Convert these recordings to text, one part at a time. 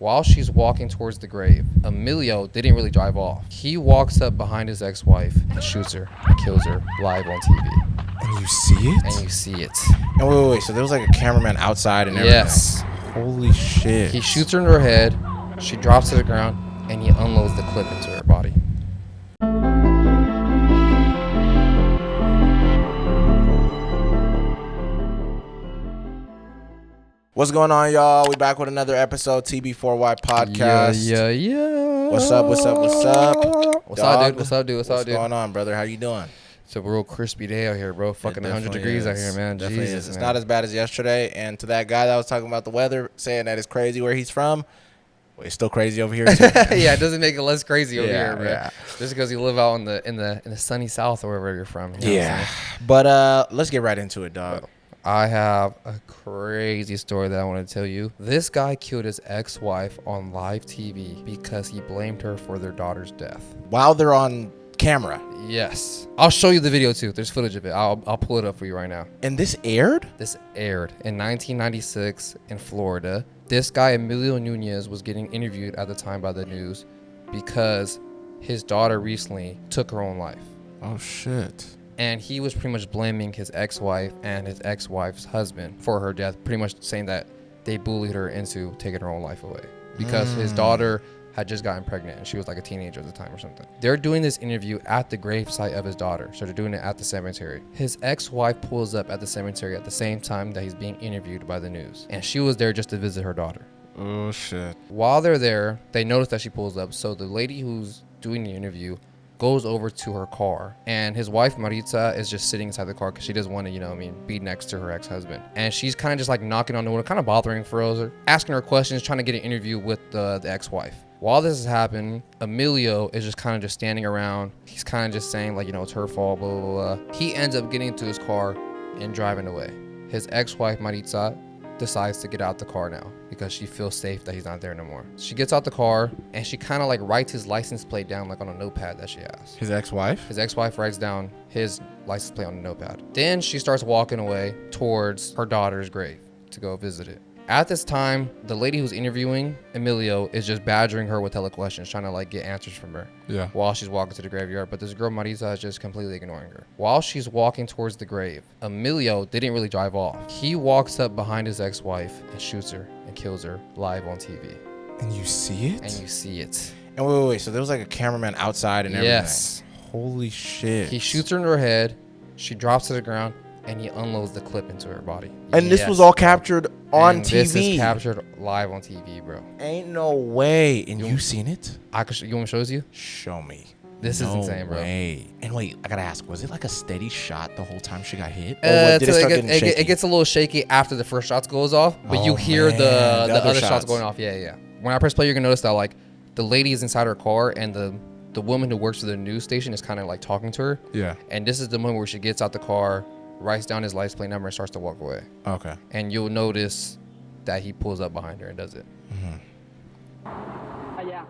While she's walking towards the grave, Emilio didn't really drive off. He walks up behind his ex-wife and shoots her and kills her live on TV. And you see it? And you see it. And wait. So there was like a cameraman outside and everything. Yes. Holy shit. He shoots her in her head. She drops to the ground, and he unloads the clip into her body. What's going on, y'all? We back with another episode, TB4Y Podcast. Yeah. What's up? What's up, dude? What's What's going on, brother? How you doing? It's a real crispy day out here, bro. Fucking 100 degrees out here, man. Definitely Jesus, is. It's man. not as bad as yesterday. And to that guy that was talking about the weather, saying that it's crazy where he's from, well, it's still crazy over here too. Yeah, it doesn't make it less crazy over here, bro. Yeah. Just because you live out in the sunny South or wherever you're from. You know what I'm saying? But let's get right into it, dog. I have a crazy story that I want to tell you. This guy killed his ex-wife on live TV because he blamed her for their daughter's death. While they're on camera. Yes. I'll show you the video too. There's footage of it. I'll pull it up for you right now. And this aired? This aired in 1996 in Florida. This guy, Emilio Nunez, was getting interviewed at the time by the news because his daughter recently took her own life. Oh, shit. And he was pretty much blaming his ex-wife and his ex-wife's husband for her death, pretty much saying that they bullied her into taking her own life away because his daughter had just gotten pregnant and she was like a teenager at the time or something. They're doing this interview at the gravesite of his daughter. So they're doing it at the cemetery. His ex-wife pulls up at the cemetery at the same time that he's being interviewed by the news. And she was there just to visit her daughter. Oh, shit. While they're there, they notice that she pulls up. So the lady who's doing the interview goes over to her car, and his wife Maritza is just sitting inside the car because she doesn't want to, be next to her ex-husband. And she's kind of just like knocking on the window, kind of bothering her, asking her questions, trying to get an interview with the ex-wife. While this is happening, Emilio is just kind of just standing around. He's kind of just saying it's her fault, blah, blah, blah. He ends up getting into his car and driving away. His ex-wife Maritza decides to get out the car now because she feels safe that he's not there no more. She gets out the car and she kind of like writes his license plate down like on a notepad that she has. His ex-wife? His ex-wife writes down his license plate on a notepad. Then she starts walking away towards her daughter's grave to go visit it. At this time, the lady who's interviewing Emilio is just badgering her with hella questions, trying to get answers from her. Yeah. While she's walking to the graveyard, but this girl Marisa is just completely ignoring her. While she's walking towards the grave, Emilio didn't really drive off. He walks up behind his ex-wife and shoots her and kills her live on TV. And you see it? And you see it. And wait. So there was like a cameraman outside and everything. Yes. Holy shit. He shoots her in her head. She drops to the ground. And he unloads the clip into her body. And this was all captured on TV. This is captured live on TV, bro. Ain't no way. And you seen it? You want me to show you? Show me. This is insane, bro. Way. And wait, I gotta ask, was it like a steady shot the whole time she got hit? Or did it start getting shaky? It gets a little shaky after the first shots goes off, but you hear the other shots going off. Yeah. When I press play, you're gonna notice that the lady is inside her car and the woman who works for the news station is kind of talking to her. Yeah. And this is the moment where she gets out the car, writes down his license plate number, and starts to walk away. Okay. And you'll notice that he pulls up behind her and does it. Allá.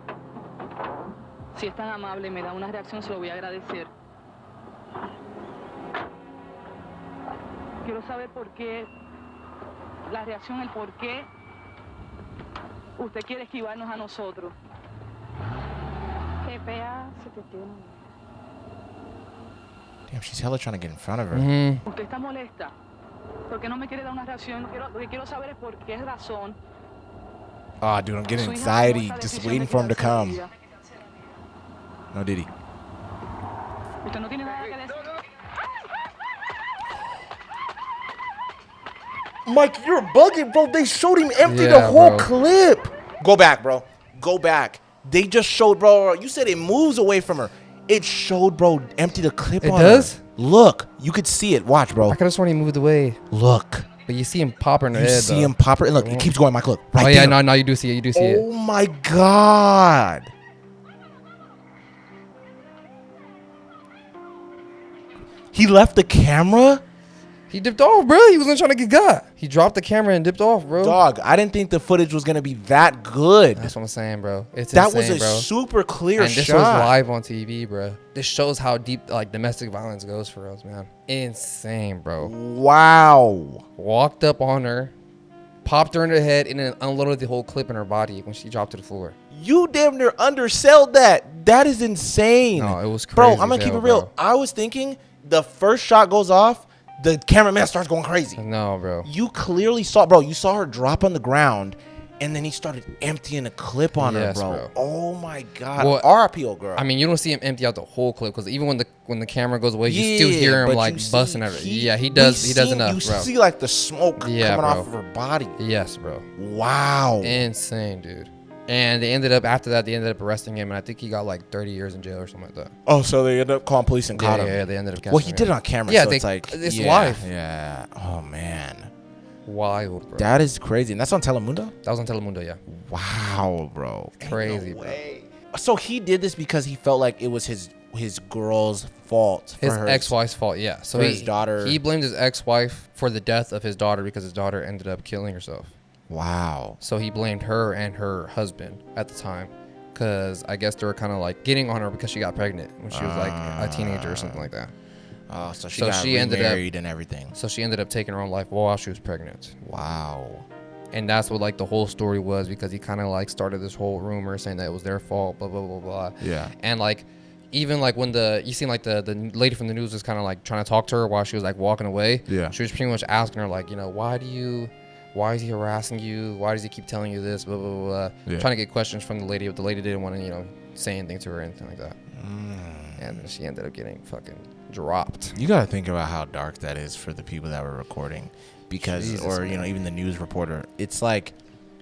Si es tan amable y me da una reacción, se lo voy a agradecer. Quiero saber por qué, la reacción, el por qué usted quiere esquivarnos a nosotros. Qué fea se te tiene. Damn, she's hella trying to get in front of her. Usted está molesta. ¿Por qué no me quiere dar una reacción? Lo que quiero saber es por qué razón. Oh, dude, I'm getting anxiety just waiting for him to come. No, did he? Usted no tiene nada que decir. Mike, you're bugging, bro. They showed him empty the whole clip. Go back, bro. Go back. They just showed, bro. You said it moves away from her. It showed, bro, empty the clip on her. It does? Look. You could see it. Watch, bro. I could have sworn he moved away. Look. But you see him pop her in the head, You see him pop her. And look, it keeps going, Mike. Look. Right there. Yeah, no, you do see it. You do see it. Oh, my God. He left the camera? He dipped off, bro. He wasn't trying to get got. He dropped the camera and dipped off, bro. Dog, I didn't think the footage was going to be that good. That's what I'm saying, bro. It's that insane, was a super clear shot. And this was live on TV, bro. This shows how deep domestic violence goes for us, man. Insane, bro. Wow. Walked up on her, popped her in the head, and then unloaded the whole clip in her body when she dropped to the floor. You damn near undersell that. That is insane. No, it was crazy. Bro, I'm gonna keep it real. I was thinking the first shot goes off, the cameraman starts going crazy. No, bro. You clearly saw, bro. You saw her drop on the ground, and then he started emptying a clip on her, bro. Oh my God. Well, R.I.P. old girl. I mean, you don't see him empty out the whole clip because even when the camera goes away, you still hear him like busting at her. Yeah, he does. He does enough, you bro. See like the smoke coming off of her body. Yes, bro. Wow. Insane, dude. And after that, they ended up arresting him, and I think he got like 30 years in jail or something like that. Oh, so they ended up calling police and caught him. Yeah, they ended up catching him. Well, he did it on camera, so it's like... It's live. Yeah. Oh, man. Wild, bro. That is crazy. And that's on Telemundo? That was on Telemundo, yeah. Wow, bro. Crazy, bro. So he did this because he felt like it was his girl's fault. His ex-wife's fault, yeah. So his daughter... He blamed his ex-wife for the death of his daughter because his daughter ended up killing herself. Wow. So he blamed her and her husband at the time because I guess they were kind of like getting on her because she got pregnant when she was like a teenager or something like that. Oh, so she ended up married and everything. So she ended up taking her own life while she was pregnant. Wow. And that's what like the whole story was because he kind of like started this whole rumor saying that it was their fault, blah, blah, blah, blah. Yeah. And like even like when you seen like the lady from the news was kind of like trying to talk to her while she was like walking away. Yeah. She was pretty much asking her like, why is he harassing you? Why does he keep telling you this? Blah, blah, blah, blah. Yeah. Trying to get questions from the lady, but the lady didn't want to, say anything to her or anything like that. And then she ended up getting fucking dropped. You got to think about how dark that is for the people that were recording because, even the news reporter. It's like,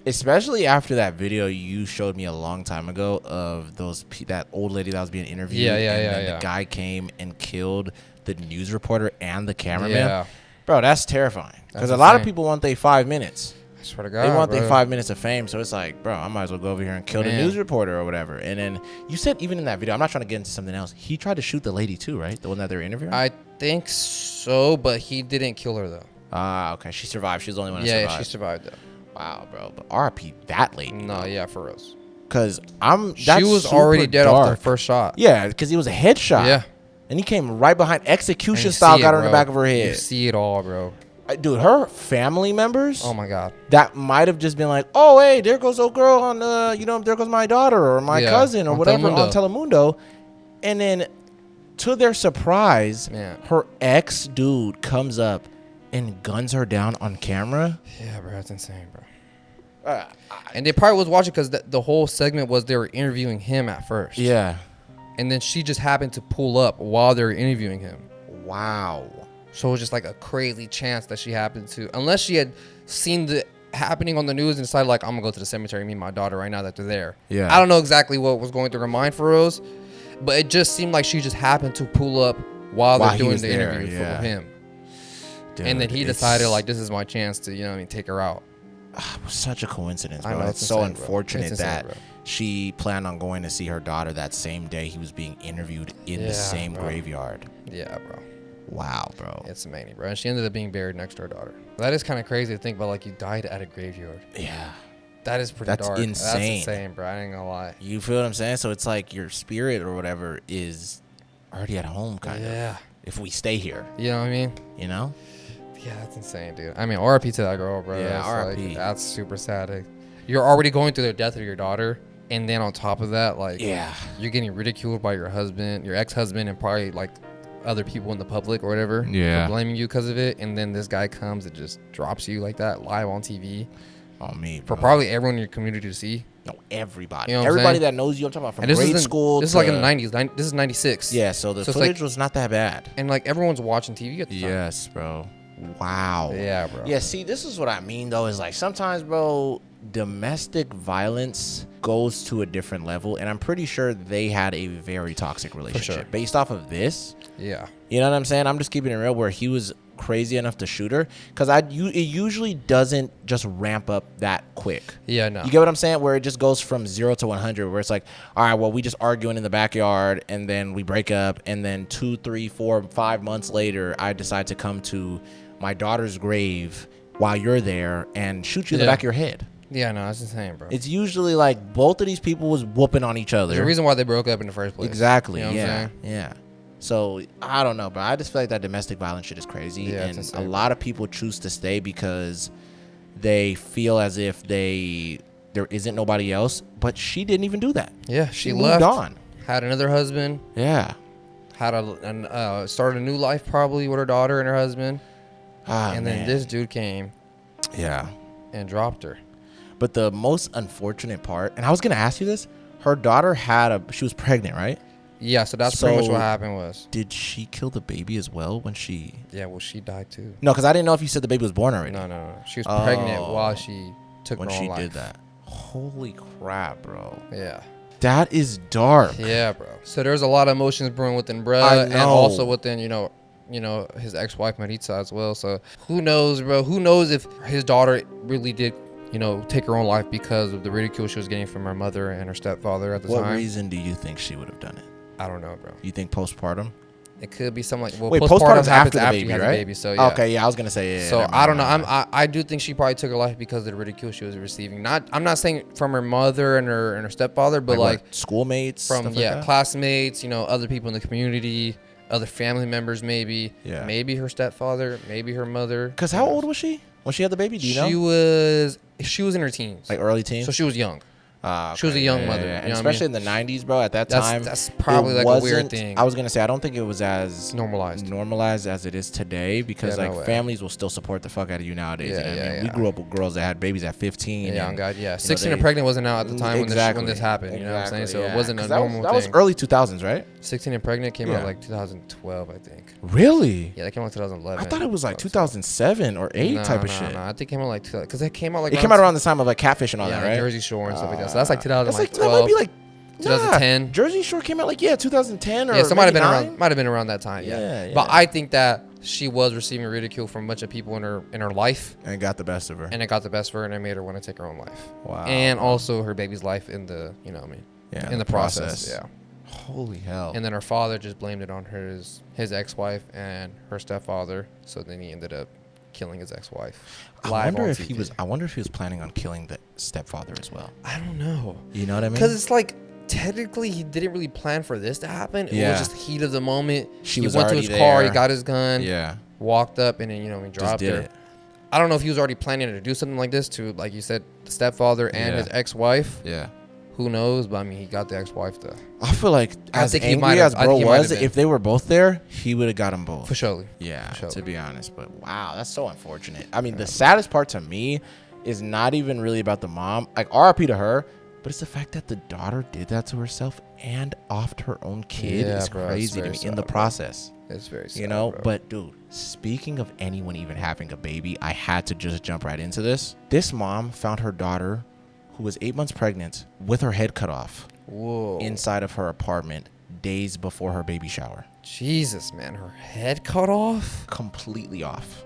especially after that video you showed me a long time ago of that old lady that was being interviewed. The guy came and killed the news reporter and the cameraman. Yeah. Bro, that's terrifying. Because a lot of people want their 5 minutes. I swear to God, they want their 5 minutes of fame. So it's like, bro, I might as well go over here and kill the news reporter or whatever. And then you said even in that video, I'm not trying to get into something else. He tried to shoot the lady too, right? The one that they were interviewing? I think so, but he didn't kill her though. Ah, okay. She survived. She was the only one that survived. Yeah, she survived though. Wow, bro. But RIP that lady. No, yeah, for real. Because she was already dead off the first shot. Yeah, because it was a headshot. Yeah. And he came right behind execution style, got her in the back of her head. You see it all, bro. Dude, her family members. Oh my God. That might have just been like, oh, hey, there goes old girl on, there goes my daughter or my cousin or whatever on Telemundo. And then to their surprise, her ex dude comes up and guns her down on camera. Yeah, bro, that's insane, bro. And they probably was watching because the whole segment was they were interviewing him at first. Yeah. And then she just happened to pull up while they were interviewing him. Wow. So it was just like a crazy chance that she happened to, unless she had seen the happening on the news and decided like, I'm gonna go to the cemetery and meet my daughter right now that they're there. Yeah. I don't know exactly what was going through her mind for Rose, but it just seemed like she just happened to pull up while they're doing the interview for him. Dude, and then he decided like, this is my chance to, take her out. Such a coincidence, bro. I know, it's so insane, unfortunate that she planned on going to see her daughter that same day he was being interviewed in the same graveyard. Yeah, bro. Wow, bro. It's amazing, bro. And she ended up being buried next to her daughter. That is kind of crazy to think about, like, you died at a graveyard. Yeah. That is pretty dark. Insane. That's insane, bro. I ain't gonna lie. You feel what I'm saying? So it's like your spirit or whatever is already at home, kind of. Yeah. If we stay here. You know what I mean? You know? Yeah, that's insane, dude. I mean, RIP to that girl, bro. Yeah, RIP. Like, that's super sad. You're already going through the death of your daughter, and then on top of that, like, you're getting ridiculed by your husband, your ex-husband, and probably, like, other people in the public or whatever for blaming you because of it, and then this guy comes and just drops you like that live on TV. On me, bro. For probably everyone in your community to see. No, everybody. You know everybody that knows you. I'm talking about from grade school. This is like in the 90s. This is 96. Yeah, so the footage was not that bad. And like everyone's watching TV at the time. Yes, bro. Wow. Yeah, bro. Yeah, see, this is what I mean, though, is like sometimes, bro, domestic violence goes to a different level, and I'm pretty sure they had a very toxic relationship based off of this. Yeah. You know what I'm saying? I'm just keeping it real where he was crazy enough to shoot her because it usually doesn't just ramp up that quick. Yeah, no. You get what I'm saying? Where it just goes from 0 to 100 where it's like, all right, well, we just arguing in the backyard and then we break up and then 2, 3, 4, 5 months later, I decide to come to my daughter's grave while you're there and shoot you in the back of your head. Yeah, no, that's insane, bro. It's usually like both of these people was whooping on each other. There's a reason why they broke up in the first place. Exactly. You know what I'm saying? Yeah. So I don't know, but I just feel like that domestic violence shit is crazy, and insane, a lot of people choose to stay because They feel as if there isn't nobody else, but she didn't even do that. Yeah, she moved left. On. Had another husband. Yeah. Had started a new life probably with her daughter and her husband. And then this dude came. Yeah. And dropped her. But the most unfortunate part, and I was gonna ask you this, her daughter she was pregnant, right? Yeah, so that's pretty much what happened was. Did she kill the baby as well when she... Yeah, well, she died too. No, because I didn't know if you said the baby was born already. No. She was pregnant while she took her own life. When she did that. Holy crap, bro. Yeah. That is dark. Yeah, bro. So there's a lot of emotions brewing within bro, and also within, you know, his ex-wife Maritza as well. So who knows, bro? Who knows if his daughter really did, you know, take her own life because of the ridicule she was getting from her mother and her stepfather at the time. What reason do you think she would have done it? I don't know, bro. You think postpartum? It could be something like, well, wait, postpartum after the baby, you have right? the baby, so yeah. Okay, yeah, I was gonna say yeah. So I don't know. I do think she probably took her life because of the ridicule she was receiving. I'm not saying from her mother and her stepfather, but like schoolmates, from classmates, you know, other people in the community, other family members, maybe. Yeah. Maybe her stepfather, maybe her mother. Because how old was she when she had the baby? Do you know? She was in her teens, like early teens. So she was young. Okay. She was a young mother. Yeah. And especially in the 90s, bro, at that time. That's probably like a weird thing. I was going to say, I don't think it was as normalized as it is today because families will still support the fuck out of you nowadays. We grew up with girls that had babies at 15. Yeah, God, yeah. 16 and pregnant wasn't out at the time when this happened. You know what I'm saying? So it wasn't a normal thing. That was early 2000s, right? 16 and pregnant came out like 2012, I think. Really? Yeah, that came out 2011. I thought it was like 2007 or 8 type of shit. No, I think it came out like because it came out like around the time of like Catfish and all that, right? Jersey Shore and stuff like that. So that's like 2012. That might be like 2010. Jersey Shore came out like 2010 or so might have been around that time. Yeah. But I think that she was receiving ridicule from a bunch of people in her life, and got the best of her. And it got the best of her, and it made her want to take her own life. Wow. And also her baby's life in the in the process. Yeah. Holy hell. And then her father just blamed it on his ex-wife and her stepfather. So then he ended up killing his ex-wife. I wonder if he was planning on killing the stepfather as well. I don't know. You know what I mean? Because it's like technically he didn't really plan for this to happen. It was just heat of the moment. He went to his car, he got his gun, walked up, and then he dropped her. I don't know if he was already planning to do something like this to, like you said, the stepfather and his ex-wife. Yeah. Who knows? But I mean, he got the ex-wife though. I feel like as angry as bro was, if they were both there, he would have got them both. For sure. Yeah, to be honest. But wow, that's so unfortunate. I mean, the saddest part to me is not even really about the mom. Like, RIP to her, but it's the fact that the daughter did that to herself and offed her own kid is crazy to me in the process. It's very sad, bro. But dude, speaking of anyone even having a baby, I had to just jump right into this. This mom found her daughter, who was 8 months pregnant, with her head cut off. Whoa. Inside of her apartment days before her baby shower. Jesus, man. Her head cut off? Completely off.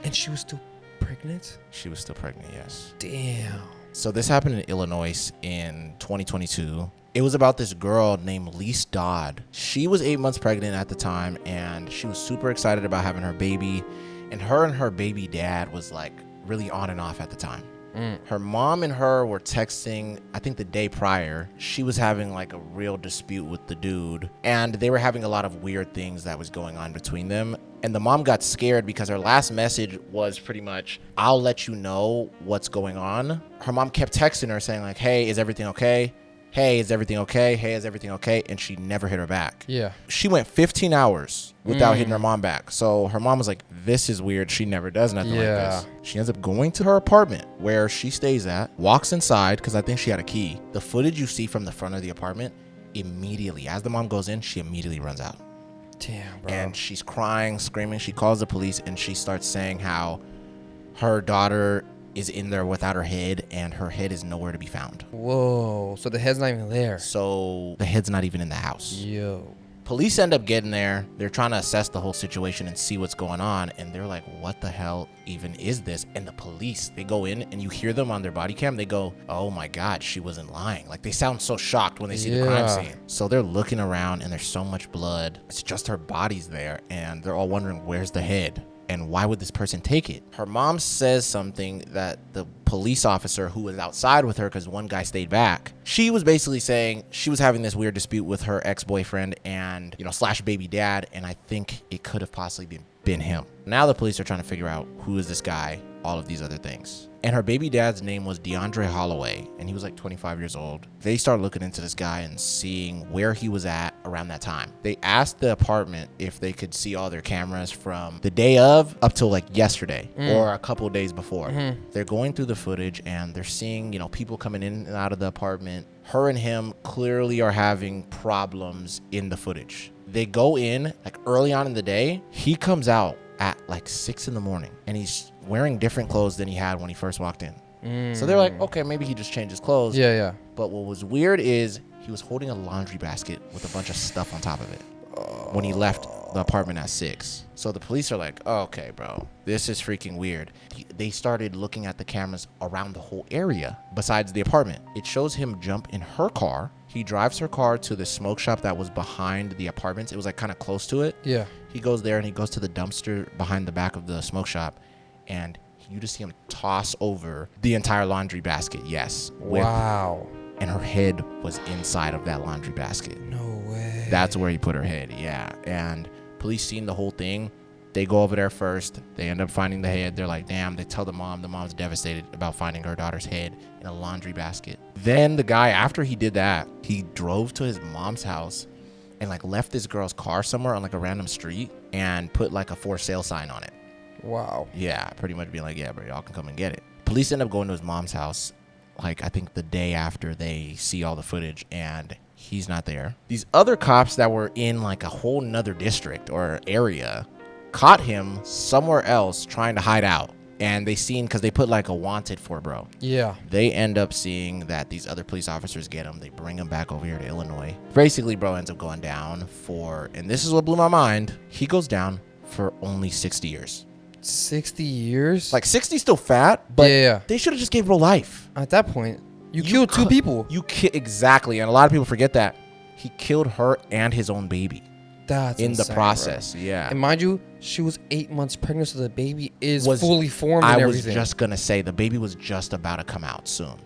And she was still pregnant? She was still pregnant, yes. Damn. So this happened in Illinois in 2022. It was about this girl named Liese Dodd. She was 8 months pregnant at the time, and she was super excited about having her baby. And her baby dad was like really on and off at the time. Her mom and her were texting, I think the day prior. She was having like a real dispute with the dude, and they were having a lot of weird things that was going on between them. And the mom got scared because her last message was pretty much, I'll let you know what's going on. Her mom kept texting her saying like, hey, is everything okay? Hey, is everything okay? Hey, is everything okay? And she never hit her back. Yeah. She went 15 hours without hitting her mom back. So her mom was like, this is weird. She never does nothing like this. She ends up going to her apartment where she stays at, walks inside because I think she had a key. The footage you see from the front of the apartment, immediately, as the mom goes in, she immediately runs out. Damn, bro. And she's crying, screaming. She calls the police and she starts saying how her daughter is in there without her head, and her head is nowhere to be found. Whoa. So the head's not even there. So the head's not even in the house. Yo. Police end up getting there. They're trying to assess the whole situation and see what's going on. And they're like, what the hell even is this? And the police, they go in and you hear them on their body cam. They go, oh my God, she wasn't lying. Like, they sound so shocked when they see the crime scene. So they're looking around and there's so much blood. It's just her body's there. And they're all wondering, where's the head? And why would this person take it? Her mom says something that the police officer who was outside with her, because one guy stayed back, she was basically saying she was having this weird dispute with her ex-boyfriend and, slash baby dad. And I think it could have possibly been him. Now the police are trying to figure out who is this guy, all of these other things. And her baby dad's name was DeAndre Holloway, and he was like 25 years old. They started looking into this guy and seeing where he was at around that time. They asked the apartment if they could see all their cameras from the day of up till like yesterday or a couple of days before. They're going through the footage and they're seeing, people coming in and out of the apartment. Her and him clearly are having problems in the footage. They go in like early on in the day. He comes out at like 6 in the morning and he's wearing different clothes than he had when he first walked in. So they're like, okay, maybe he just changed his clothes. Yeah. But what was weird is he was holding a laundry basket with a bunch of stuff on top of it when he left the apartment at 6. So the police are like, oh, okay, bro, this is freaking weird. They started looking at the cameras around the whole area besides the apartment. It shows him jump in her car. He drives her car to the smoke shop that was behind the apartments. It was like kind of close to it. Yeah. He goes there and he goes to the dumpster behind the back of the smoke shop, and you just see him toss over the entire laundry basket. Yes. Wow. And her head was inside of that laundry basket. No way. That's where he put her head. Yeah. And police seen the whole thing. They go over there first. They end up finding the head. They're like, damn. They tell the mom. The mom's devastated about finding her daughter's head in a laundry basket. Then the guy, after he did that, he drove to his mom's house and like left this girl's car somewhere on like a random street and put like a for sale sign on it. Wow. Yeah, pretty much being like, yeah, bro, y'all can come and get it. Police end up going to his mom's house, like I think the day after they see all the footage, and he's not there. These other cops that were in like a whole nother district or area caught him somewhere else trying to hide out. And they seen, because they put like a wanted for bro. Yeah. They end up seeing that these other police officers get him. They bring him back over here to Illinois. Basically, bro ends up going down for, and this is what blew my mind, he goes down for only 60 years. 60 years? Like 60 still fat, but yeah. They should have just gave bro life. At that point, you killed two people. Exactly. And a lot of people forget that. He killed her and his own baby. That's in insane, the process, bro. Yeah. And mind you, she was 8 months pregnant, so the baby is fully formed and everything. I was just going to say, the baby was just about to come out soon.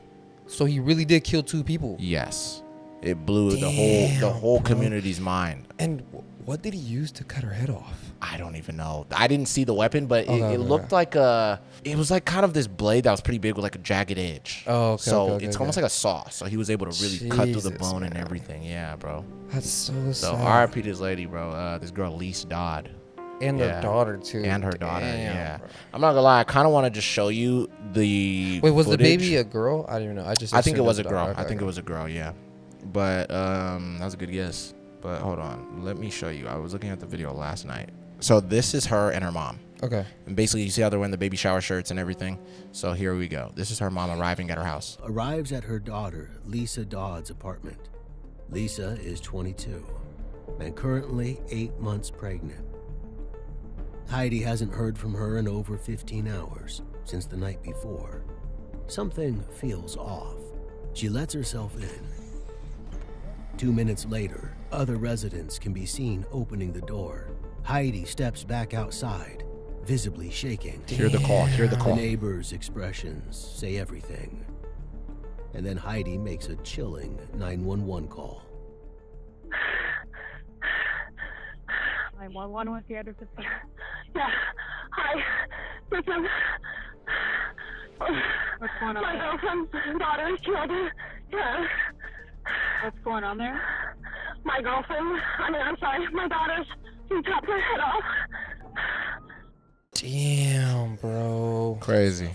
So he really did kill two people. Yes. It blew the whole community's mind. And what did he use to cut her head off? I don't even know. I didn't see the weapon, but it looked like it was like kind of this blade that was pretty big with like a jagged edge. Oh, okay. So it's almost like a saw. So he was able to really cut through the bone and everything. Yeah, bro. That's so sad. So RIP this lady, bro. This girl, Liese Dodd. And their daughter, too. And her daughter, yeah. Bro. I'm not gonna lie. I kind of want to just show you the Wait, was footage. The baby a girl? I don't even know. I think it was a girl. Okay, I think it was a girl, yeah. But that was a good guess. But hold on. Let me show you. I was looking at the video last night. So this is her and her mom. Okay. And basically, you see how they're wearing the baby shower shirts and everything. So here we go. This is her mom arriving at her house. Arrives at her daughter, Lisa Dodd's apartment. Lisa is 22 and currently 8 months pregnant. Heidi hasn't heard from her in over 15 hours since the night before. Something feels off. She lets herself in. 2 minutes later, other residents can be seen opening the door. Heidi steps back outside, visibly shaking. Hear the call. Hear the call. The neighbors' expressions say everything. And then Heidi makes a chilling 911 call. 911 with the address. Yeah. Hi. Listen. What's going on? My girlfriend's daughter is killed. Yeah. What's going on there? My girlfriend. I'm sorry. My daughter's. She chopped her head off. Damn, bro. Crazy.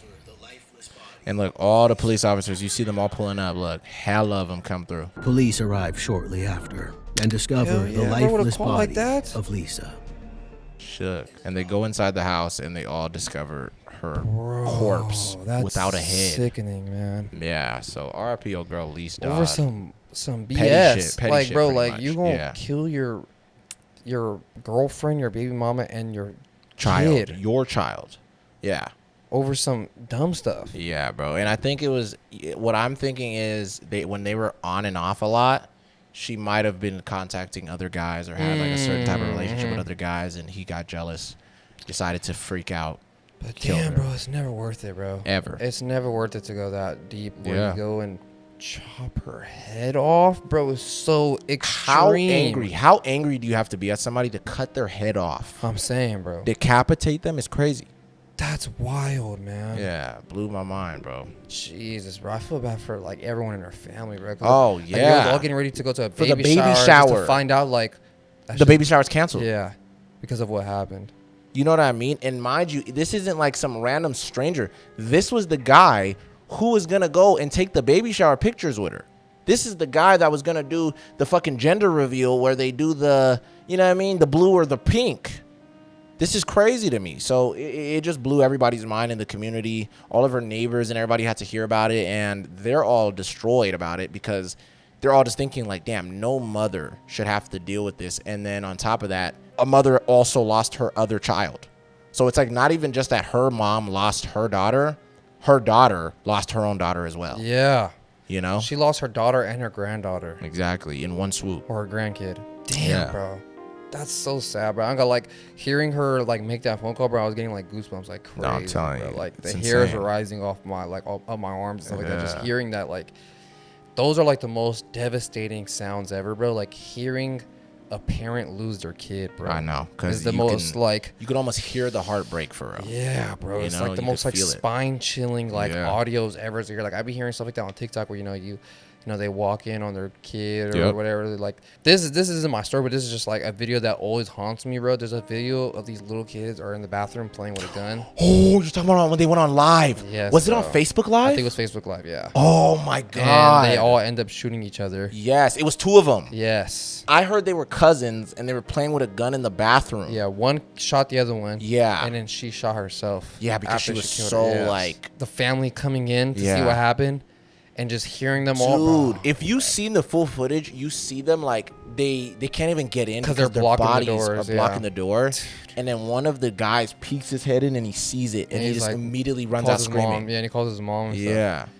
And look, all the police officers, you see them all pulling up. Look, hell of them come through. Police arrive shortly after and discover the lifeless body of Lisa. Shook. And they go inside the house and they all discover her corpse without a head. Sickening, man. Yeah. So RIP old girl Liese Dodd. Over some BS. Petty shit, bro, like you gonna kill your girlfriend, your baby mama, and your child. kid. Your child. Yeah. Over some dumb stuff. Yeah, bro. And I think it was, what I'm thinking is when they were on and off a lot, she might have been contacting other guys or had like a certain type of relationship with other guys, and he got jealous, decided to freak out. But damn, bro, it's never worth it, bro. Ever. It's never worth it to go that deep where you go and chop her head off, bro. It's so extreme. How angry do you have to be at somebody to cut their head off? I'm saying, bro. Decapitate them is crazy. That's wild, man. Yeah, blew my mind, bro. Jesus, bro. I feel bad for like everyone in her family, bro. Oh, like, yeah. they were all getting ready to go to a For the baby baby shower. Just to find out like the baby shower's canceled. Yeah, because of what happened. You know what I mean? And mind you, this isn't like some random stranger. This was the guy who was gonna go and take the baby shower pictures with her. This is the guy that was gonna do the fucking gender reveal where they do the, you know what I mean, the blue or the pink. This is crazy to me. So it just blew everybody's mind in the community. All of her neighbors and everybody had to hear about it, and they're all destroyed about it because they're all just thinking like, damn, no mother should have to deal with this. And then on top of that, a mother also lost her other child. So it's like not even just that her mom lost her daughter lost her own daughter as well. Yeah. You know? She lost her daughter and her granddaughter. Exactly, in one swoop. Or her grandkid. Damn, bro. That's so sad, bro. I'm gonna like hearing her like make that phone call, bro. I was getting like goosebumps, like crazy. No, I'm telling you, like the hairs are rising off my up my arms and stuff like that. Just hearing that, like, those are like the most devastating sounds ever, bro. Like hearing a parent lose their kid, bro. I know, because the most like you could almost hear the heartbreak for real. Yeah, bro. It's like the most like spine chilling like audios ever. So you're like, I be hearing stuff like that on TikTok where you know, they walk in on their kid or whatever. They're like, this isn't my story, but this is just like a video that always haunts me, bro. There's a video of these little kids are in the bathroom playing with a gun. Oh, you're talking about when they went on live. Yes. Was it on Facebook Live? I think it was Facebook Live, yeah. Oh, my God. And they all end up shooting each other. Yes. It was two of them. Yes. I heard they were cousins, and they were playing with a gun in the bathroom. Yeah, one shot the other one. Yeah. And then she shot herself. Yeah, because she was so, like... The family coming in to see what happened. And just hearing them all, dude. If you've seen the full footage, you see them like they can't even get in because their blocking bodies the doors, are blocking the door. And then one of the guys peeks his head in and he sees it, and he just like, immediately runs out screaming. Yeah, and he calls his mom. And yeah. Stuff.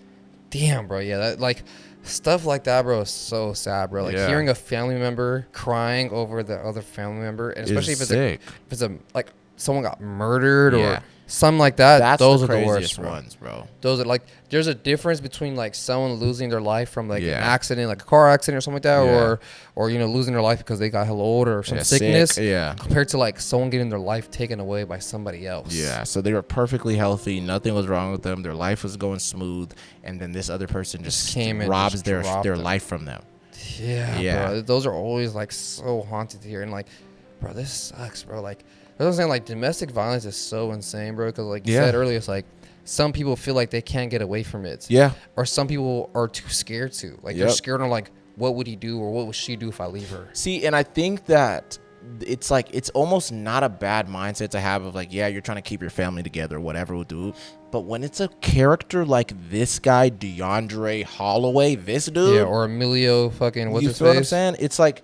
Damn, bro. Yeah, that like stuff like that, bro, is so sad, bro. Like hearing a family member crying over the other family member, and especially if it's a like someone got murdered or something like that. Those are the worst ones, bro. Those are like, there's a difference between like someone losing their life from like an accident, like a car accident or something like that, or you know, losing their life because they got hella old or some sickness. Compared to like someone getting their life taken away by somebody else. Yeah. So they were perfectly healthy. Nothing was wrong with them. Their life was going smooth, and then this other person just came and robs their life from them. Yeah. Bro. Those are always like so haunted to hear, and like, bro, this sucks, bro. Like, I was saying, like, domestic violence is so insane, bro. Because, like you said earlier, it's like some people feel like they can't get away from it. Yeah. Or some people are too scared to. Like, they're scared of, like, what would he do or what would she do if I leave her? See, and I think that it's like, it's almost not a bad mindset to have of, like, yeah, you're trying to keep your family together, whatever we'll do. But when it's a character like this guy, DeAndre Holloway, this dude. Yeah, or Emilio fucking, what's his face? You feel what I'm saying? It's like,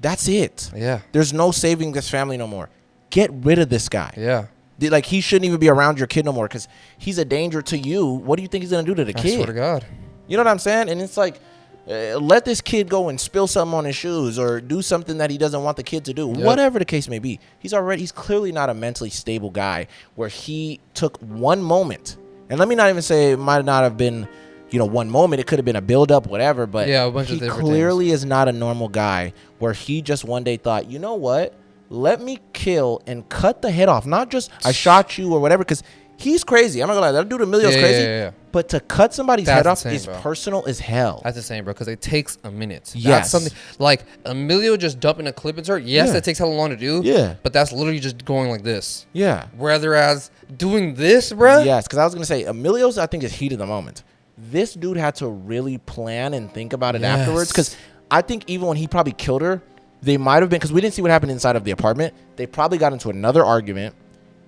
that's it. Yeah. There's no saving this family no more. Get rid of this guy. Yeah. Like, he shouldn't even be around your kid no more because he's a danger to you. What do you think he's going to do to the kid? I swear to God. You know what I'm saying? And it's like, let this kid go and spill something on his shoes or do something that he doesn't want the kid to do. Whatever the case may be. He's clearly not a mentally stable guy where he took one moment. And let me not even say it might not have been, you know, one moment. It could have been a build-up, whatever. But a bunch of different clearly is not a normal guy where he just one day thought, you know what? Let me kill and cut the head off. Not just I shot you or whatever, because he's crazy. I'm not gonna lie, that dude Emilio's crazy. Yeah. But to cut somebody's head off is personal as hell. That's insane, bro, because it takes a minute. Yes. That's something like Emilio just dumping a clip into her. Yes, that takes hella long to do. Yeah. But that's literally just going like this. Yeah. Whereas doing this, bro. Yes, because I was gonna say Emilio's, I think, is heat of the moment. This dude had to really plan and think about it afterwards, because I think even when he probably killed her, they might have been, because we didn't see what happened inside of the apartment. They probably got into another argument.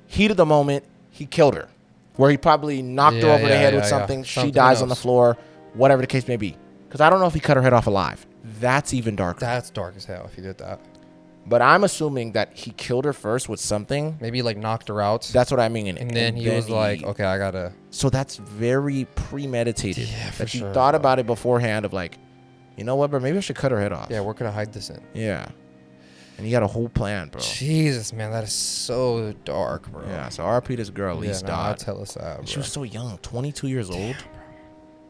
Heat of the moment, he killed her. Where he probably knocked her over the head with something. She dies on the floor, whatever the case may be. Because I don't know if he cut her head off alive. That's even darker. That's dark as hell if he did that. But I'm assuming that he killed her first with something. Maybe like knocked her out. That's what I mean. And then he was like, okay, I gotta. So that's very premeditated. Yeah, for that sure. He thought about it beforehand of like, you know what, bro? Maybe I should cut her head off. Yeah, where could I hide this in? Yeah. And he had a whole plan, bro. Jesus, man, that is so dark, bro. Yeah, so RP this girl, Lise Dodd. Tell us that, bro. She was so young, 22 years old.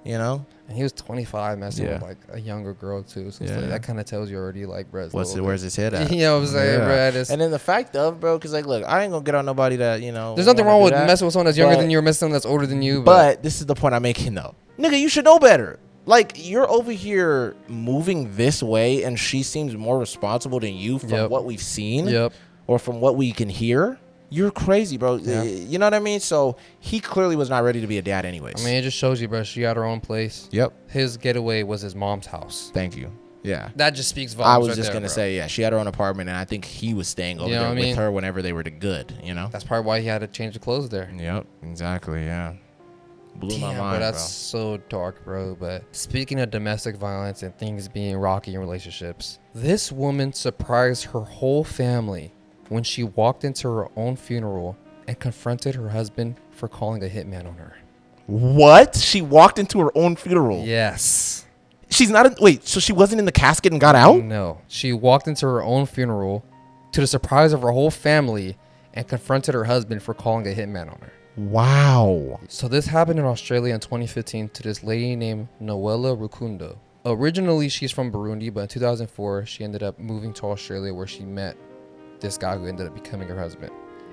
you know. And he was 25, messing with like a younger girl too. So it's like, that kind of tells you already, like, bro. Where's his head at? You know what I'm saying, bro? And then the fact of, bro, because like, look, I ain't gonna get on nobody that, you know. There's nothing wrong with messing with someone that's younger than you or messing with someone that's older than you. But this is the point I'm making, though. Nigga, you should know better. Like, you're over here moving this way, and she seems more responsible than you from what we've seen, or from what we can hear. You're crazy, bro. You know what I mean? So he clearly was not ready to be a dad anyways. I mean, it just shows you, bro. She had her own place. Yep. His getaway was his mom's house. Thank you. Yeah. That just speaks volumes. I was just going to say, she had her own apartment, and I think he was staying over there with her whenever they were good, you know? That's probably why he had to change the clothes there. Yep, exactly, yeah. Blew my mind, bro. That's so dark, bro. But speaking of domestic violence and things being rocky in relationships, this woman surprised her whole family when she walked into her own funeral and confronted her husband for calling a hitman on her. What? She walked into her own funeral? Yes. She's not wait, so she wasn't in the casket and got out? No. She walked into her own funeral to the surprise of her whole family and confronted her husband for calling a hitman on her. Wow. So this happened in Australia in 2015 to this lady named Noella Rukundo. Originally, she's from Burundi, but in 2004, she ended up moving to Australia where she met this guy who ended up becoming her husband.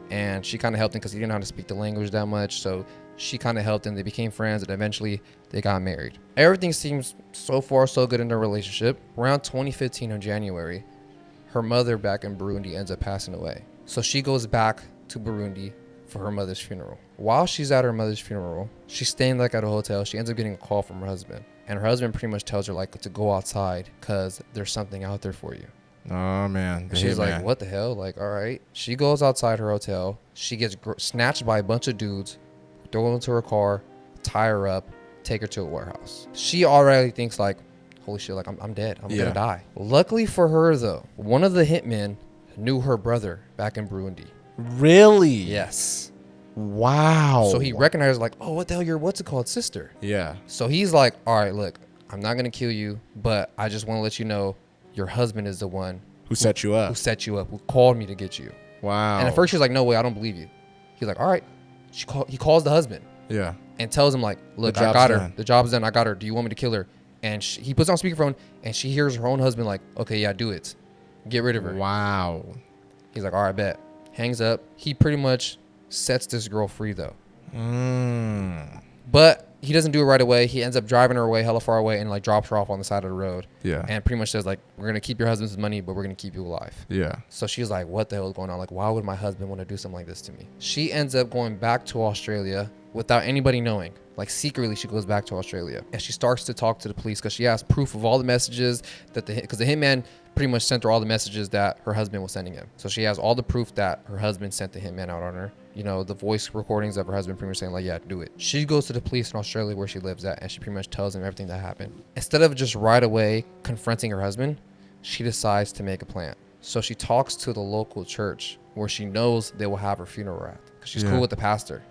And she kind of helped him because he didn't know how to speak the language that much. So she kind of helped him. They became friends, and eventually they got married. Everything seems so far so good in their relationship. Around 2015 in January, her mother back in Burundi ends up passing away. So she goes back to Burundi for her mother's funeral. While she's at her mother's funeral, she's staying like at a hotel. She ends up getting a call from her husband. And her husband pretty much tells her like to go outside because there's something out there for you. Oh, man. She's like, what the hell? Like, all right. She goes outside her hotel. She gets snatched by a bunch of dudes, throw her into her car, tie her up, take her to a warehouse. She already thinks like, holy shit, like I'm dead. I'm going to die. Luckily for her, though, one of the hitmen knew her brother back in Burundi. Really? Yes. Wow. So he recognized like, oh, what the hell, your what's it called sister? Yeah. So he's like, all right, look, I'm not going to kill you, but I just want to let you know your husband is the one who set you up. Who set you up, who called me to get you. Wow. And at first she was like, no way, I don't believe you. He's like, all right. He calls the husband. Yeah. And tells him like, look, I got her. The job's done. I got her. Do you want me to kill her? And he puts on speakerphone and she hears her own husband like, okay, yeah, do it. Get rid of her. Wow. He's like, all right, bet. Hangs up. He pretty much sets this girl free though. But he doesn't do it right away. He ends up driving her away, hella far away, and like drops her off on the side of the road. Yeah. And pretty much says like, we're gonna keep your husband's money, but we're gonna keep you alive. Yeah. So she's like, what the hell is going on? Like, why would my husband want to do something like this to me? She ends up going back to Australia without anybody knowing. Like secretly, she goes back to Australia and she starts to talk to the police because she has proof of all the messages that because the hitman pretty much sent her all the messages that her husband was sending him. So she has all the proof that her husband sent the hitman out on her. You know, the voice recordings of her husband pretty much saying like, yeah, do it. She goes to the police in Australia where she lives at and she pretty much tells them everything that happened. Instead of just right away confronting her husband, she decides to make a plan. So she talks to the local church where she knows they will have her funeral at because she's cool with the pastor.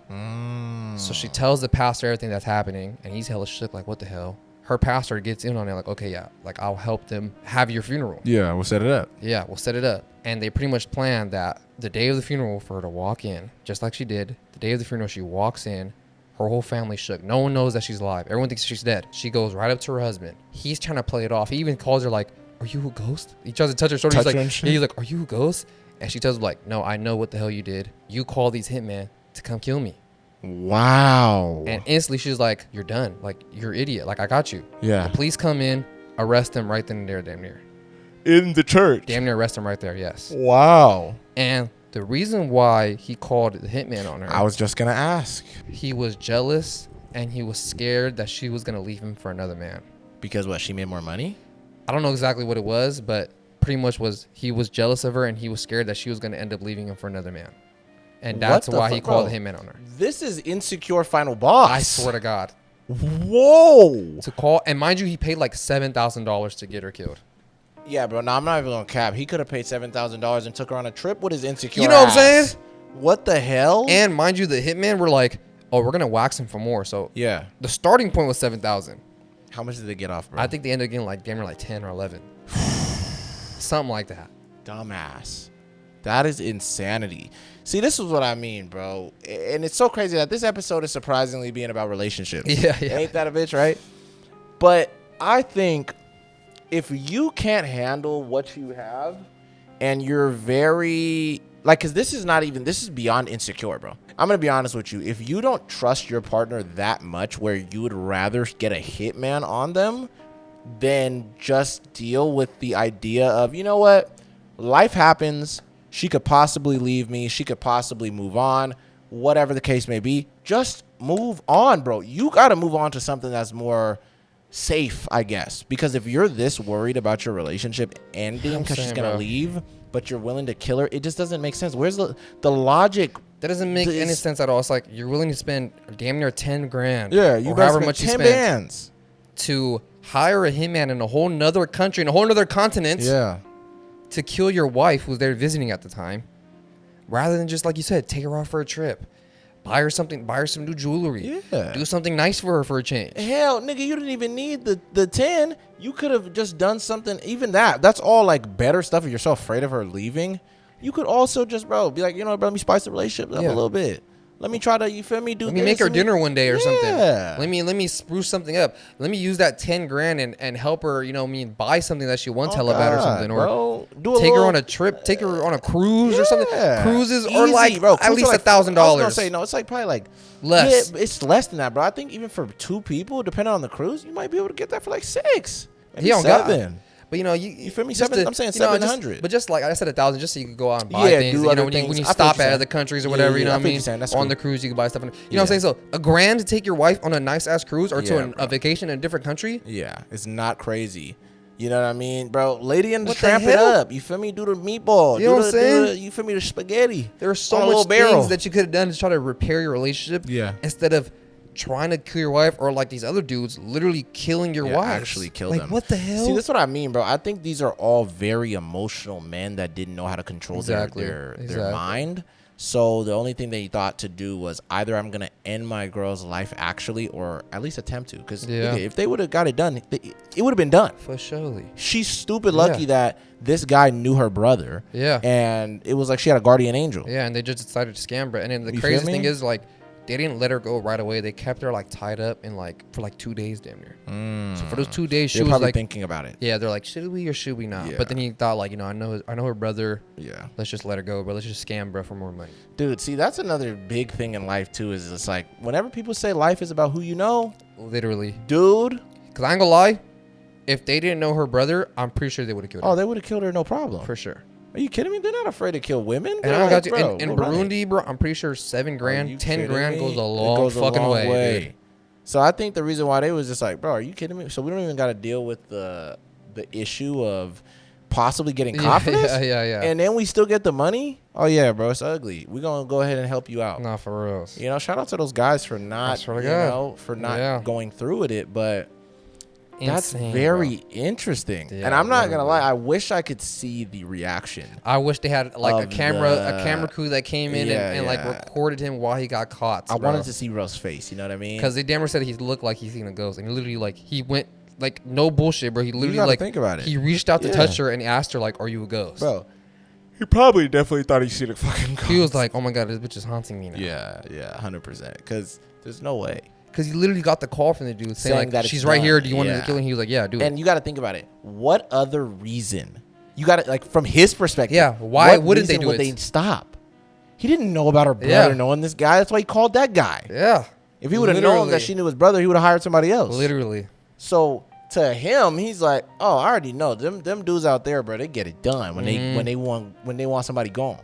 So she tells the pastor everything that's happening and he's hella shook like, what the hell? Her pastor gets in on it like, okay, yeah, like I'll help them have your funeral. Yeah, we'll set it up. Yeah, we'll set it up. And they pretty much planned that the day of the funeral for her to walk in, just like she did. The day of the funeral, she walks in. Her whole family shook. No one knows that she's alive. Everyone thinks she's dead. She goes right up to her husband. He's trying to play it off. He even calls her like, are you a ghost? He tries to touch her shoulder. He's like, are you a ghost? And she tells him like, no, I know what the hell you did. You called these hitmen to come kill me. Wow. And instantly she's like, you're done. Like, you're an idiot. Like, I got you. Yeah. The police come in, arrest him right then and there, damn near. In the church? Damn near arrest him right there, yes. Wow. And the reason why he called the hitman on her. I was just going to ask. He was jealous and he was scared that she was going to leave him for another man. Because what, she made more money? I don't know exactly what it was, but pretty much he was jealous of her and he was scared that she was going to end up leaving him for another man. And that's why he called the hitman on her. This is Insecure Final Boss. I swear to God. Whoa. To call, and mind you, he paid like $7,000 to get her killed. Yeah, bro. No, I'm not even gonna cap. He could have paid $7,000 and took her on a trip with his insecure. You know what I'm saying? What the hell? And mind you, the hitman were like, "Oh, we're gonna wax him for more." So yeah, the starting point was $7,000. How much did they get off, bro? I think they ended up getting like damn near like 10 or 11, something like that. Dumbass. That is insanity. See, this is what I mean, bro. And it's so crazy that this episode is surprisingly being about relationships. Yeah. Ain't that a bitch, right? But I think if you can't handle what you have and you're very like, because this is beyond insecure, bro. I'm going to be honest with you. If you don't trust your partner that much where you would rather get a hitman on them than just deal with the idea of, you know what? Life happens. She could possibly leave me. She could possibly move on. Whatever the case may be, just move on, bro. You got to move on to something that's more safe, I guess. Because if you're this worried about your relationship ending because she's going to leave, but you're willing to kill her, it just doesn't make sense. Where's the logic? That doesn't make any sense at all. It's like you're willing to spend damn near 10 grand. Yeah, you guys spend 10 bands to hire a hitman in a whole nother country, in a whole nother continent. Yeah. To kill your wife who's there visiting at the time, rather than just, like you said, take her off for a trip, buy her some new jewelry, do something nice for her for a change. Hell, nigga, you didn't even need the 10. You could have just done something. Even that's all like better stuff. If you're so afraid of her leaving, you could also just, bro, be like, you know, bro, let me spice the relationship up a little bit. Let me try to, you feel me? Let me make her dinner one day or something. Let me spruce something up. Let me use that 10 grand and help her, you know, buy something that she wants hella bad or something. Or take her on a trip, take her on a cruise or something. Cruises are like, bro, at least $1,000. I was gonna say, no, it's like probably like less. Yeah, it's less than that, bro. I think even for 2 people, depending on the cruise, you might be able to get that for like 6. Maybe 7. But you know, you feel me? I'm saying 700. But just like I said, 1,000, just so you could go out and buy things. You know, when you stop at other countries or whatever, you know what I mean? On the cruise, you can buy stuff. You know what I'm saying? So $1,000 to take your wife on a nice ass cruise or to a vacation in a different country. Yeah, it's not crazy. You know what I mean, bro? Lady and tramp it up. You feel me? Do the meatball. You know what I'm saying? You feel me? The spaghetti. There are so much things that you could have done to try to repair your relationship. Yeah. Instead of trying to kill your wife, or like these other dudes literally killing your wife. Actually kill them. What the hell? See, that's what I mean, bro. I think these are all very emotional men that didn't know how to control their mind. So the only thing they thought to do was either I'm going to end my girl's life actually, or at least attempt to. Because if they would have got it done, it would have been done. For surely. She's stupid lucky that this guy knew her brother. Yeah. And it was like she had a guardian angel. Yeah, and they just decided to scam her. And then the craziest thing is, like, they didn't let her go right away. They kept her like tied up in for 2 days, damn near. So for those 2 days, she was probably like thinking about it. Yeah, they're like, should we or should we not? Yeah. But then he thought, like, you know, I know her brother. Yeah. Let's just let her go, bro. Let's just scam bro for more money. Dude, see, that's another big thing in life too. Is it's like whenever people say life is about who you know, literally, dude. Because I ain't gonna lie, if they didn't know her brother, I'm pretty sure they would have killed her. Oh, they would have killed her, no problem. For sure. Are you kidding me? They're not afraid to kill women. And I got you. In Burundi, bro, I'm pretty sure 7 grand, 10 grand goes a long fucking way. So I think the reason why they was just like, bro, are you kidding me? So we don't even got to deal with the issue of possibly getting confidence. Yeah. And then we still get the money. Oh yeah, bro, it's ugly. We're gonna go ahead and help you out. Nah, for real. You know, shout out to those guys for not, going through with it, but. That's very interesting. Yeah, and I'm not going to lie. I wish I could see the reaction. I wish they had like a camera crew that came in and like recorded him while he got caught. I wanted to see Rose's face. You know what I mean? Because they damn near said he looked like he's seen a ghost. And he literally like, he went like, no bullshit, bro. He literally like, think about it. He reached out to touch her and asked her like, are you a ghost? Bro, he probably definitely thought he seen a fucking ghost. He was like, oh my God, this bitch is haunting me now. Yeah, 100%. Because there's no way. Because he literally got the call from the dude saying like, that she's right here. Do you want to kill him? He was like, yeah, do it. And you got to think about it. What other reason? You got to, like, from his perspective. Yeah, why wouldn't they do it? They stop? He didn't know about her brother knowing this guy. That's why he called that guy. Yeah. If he would have known that she knew his brother, he would have hired somebody else. Literally. So to him, he's like, oh, I already know. Them dudes out there, bro, they get it done when they want somebody gone.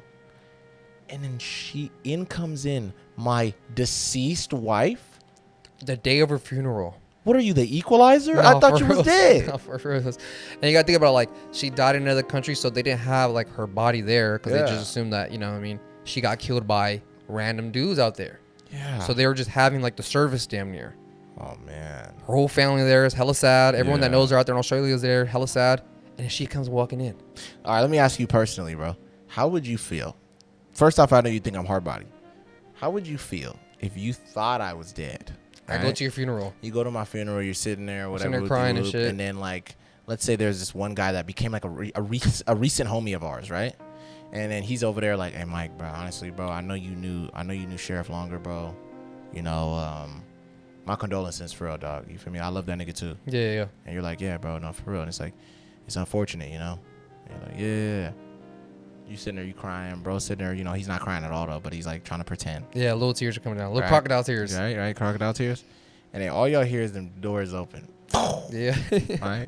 And then in comes my deceased wife. The day of her funeral. What are you, the equalizer? No, I thought you was dead. No, for real. And you got to think about, like, she died in another country, so they didn't have, like, her body there because they just assumed that, you know what I mean, she got killed by random dudes out there. Yeah. So they were just having, like, the service damn near. Oh, man. Her whole family there is hella sad. Everyone that knows her out there in Australia is there, hella sad. And then she comes walking in. All right, let me ask you personally, bro. How would you feel? First off, I know you think I'm hard-bodied. How would you feel if you thought I was dead? I go to your funeral. You go to my funeral. You're sitting there, whatever, sitting there crying and shit. And then, like, let's say there's this one guy that became like a recent homie of ours, right? And then he's over there like, hey, Mike, bro, honestly, bro, I know you knew Sheriff longer, bro. You know, my condolences for real, dog. You feel me? I love that nigga too. Yeah. And you're like, yeah, bro, no, for real. And it's like, it's unfortunate, you know? And you're like, yeah. You sitting there, you crying, bro. Sitting there, you know, he's not crying at all though, but he's like trying to pretend. Yeah, little tears are coming down. Little Right. crocodile tears. Right, crocodile tears. And then all y'all hear is them doors open. Yeah. Right?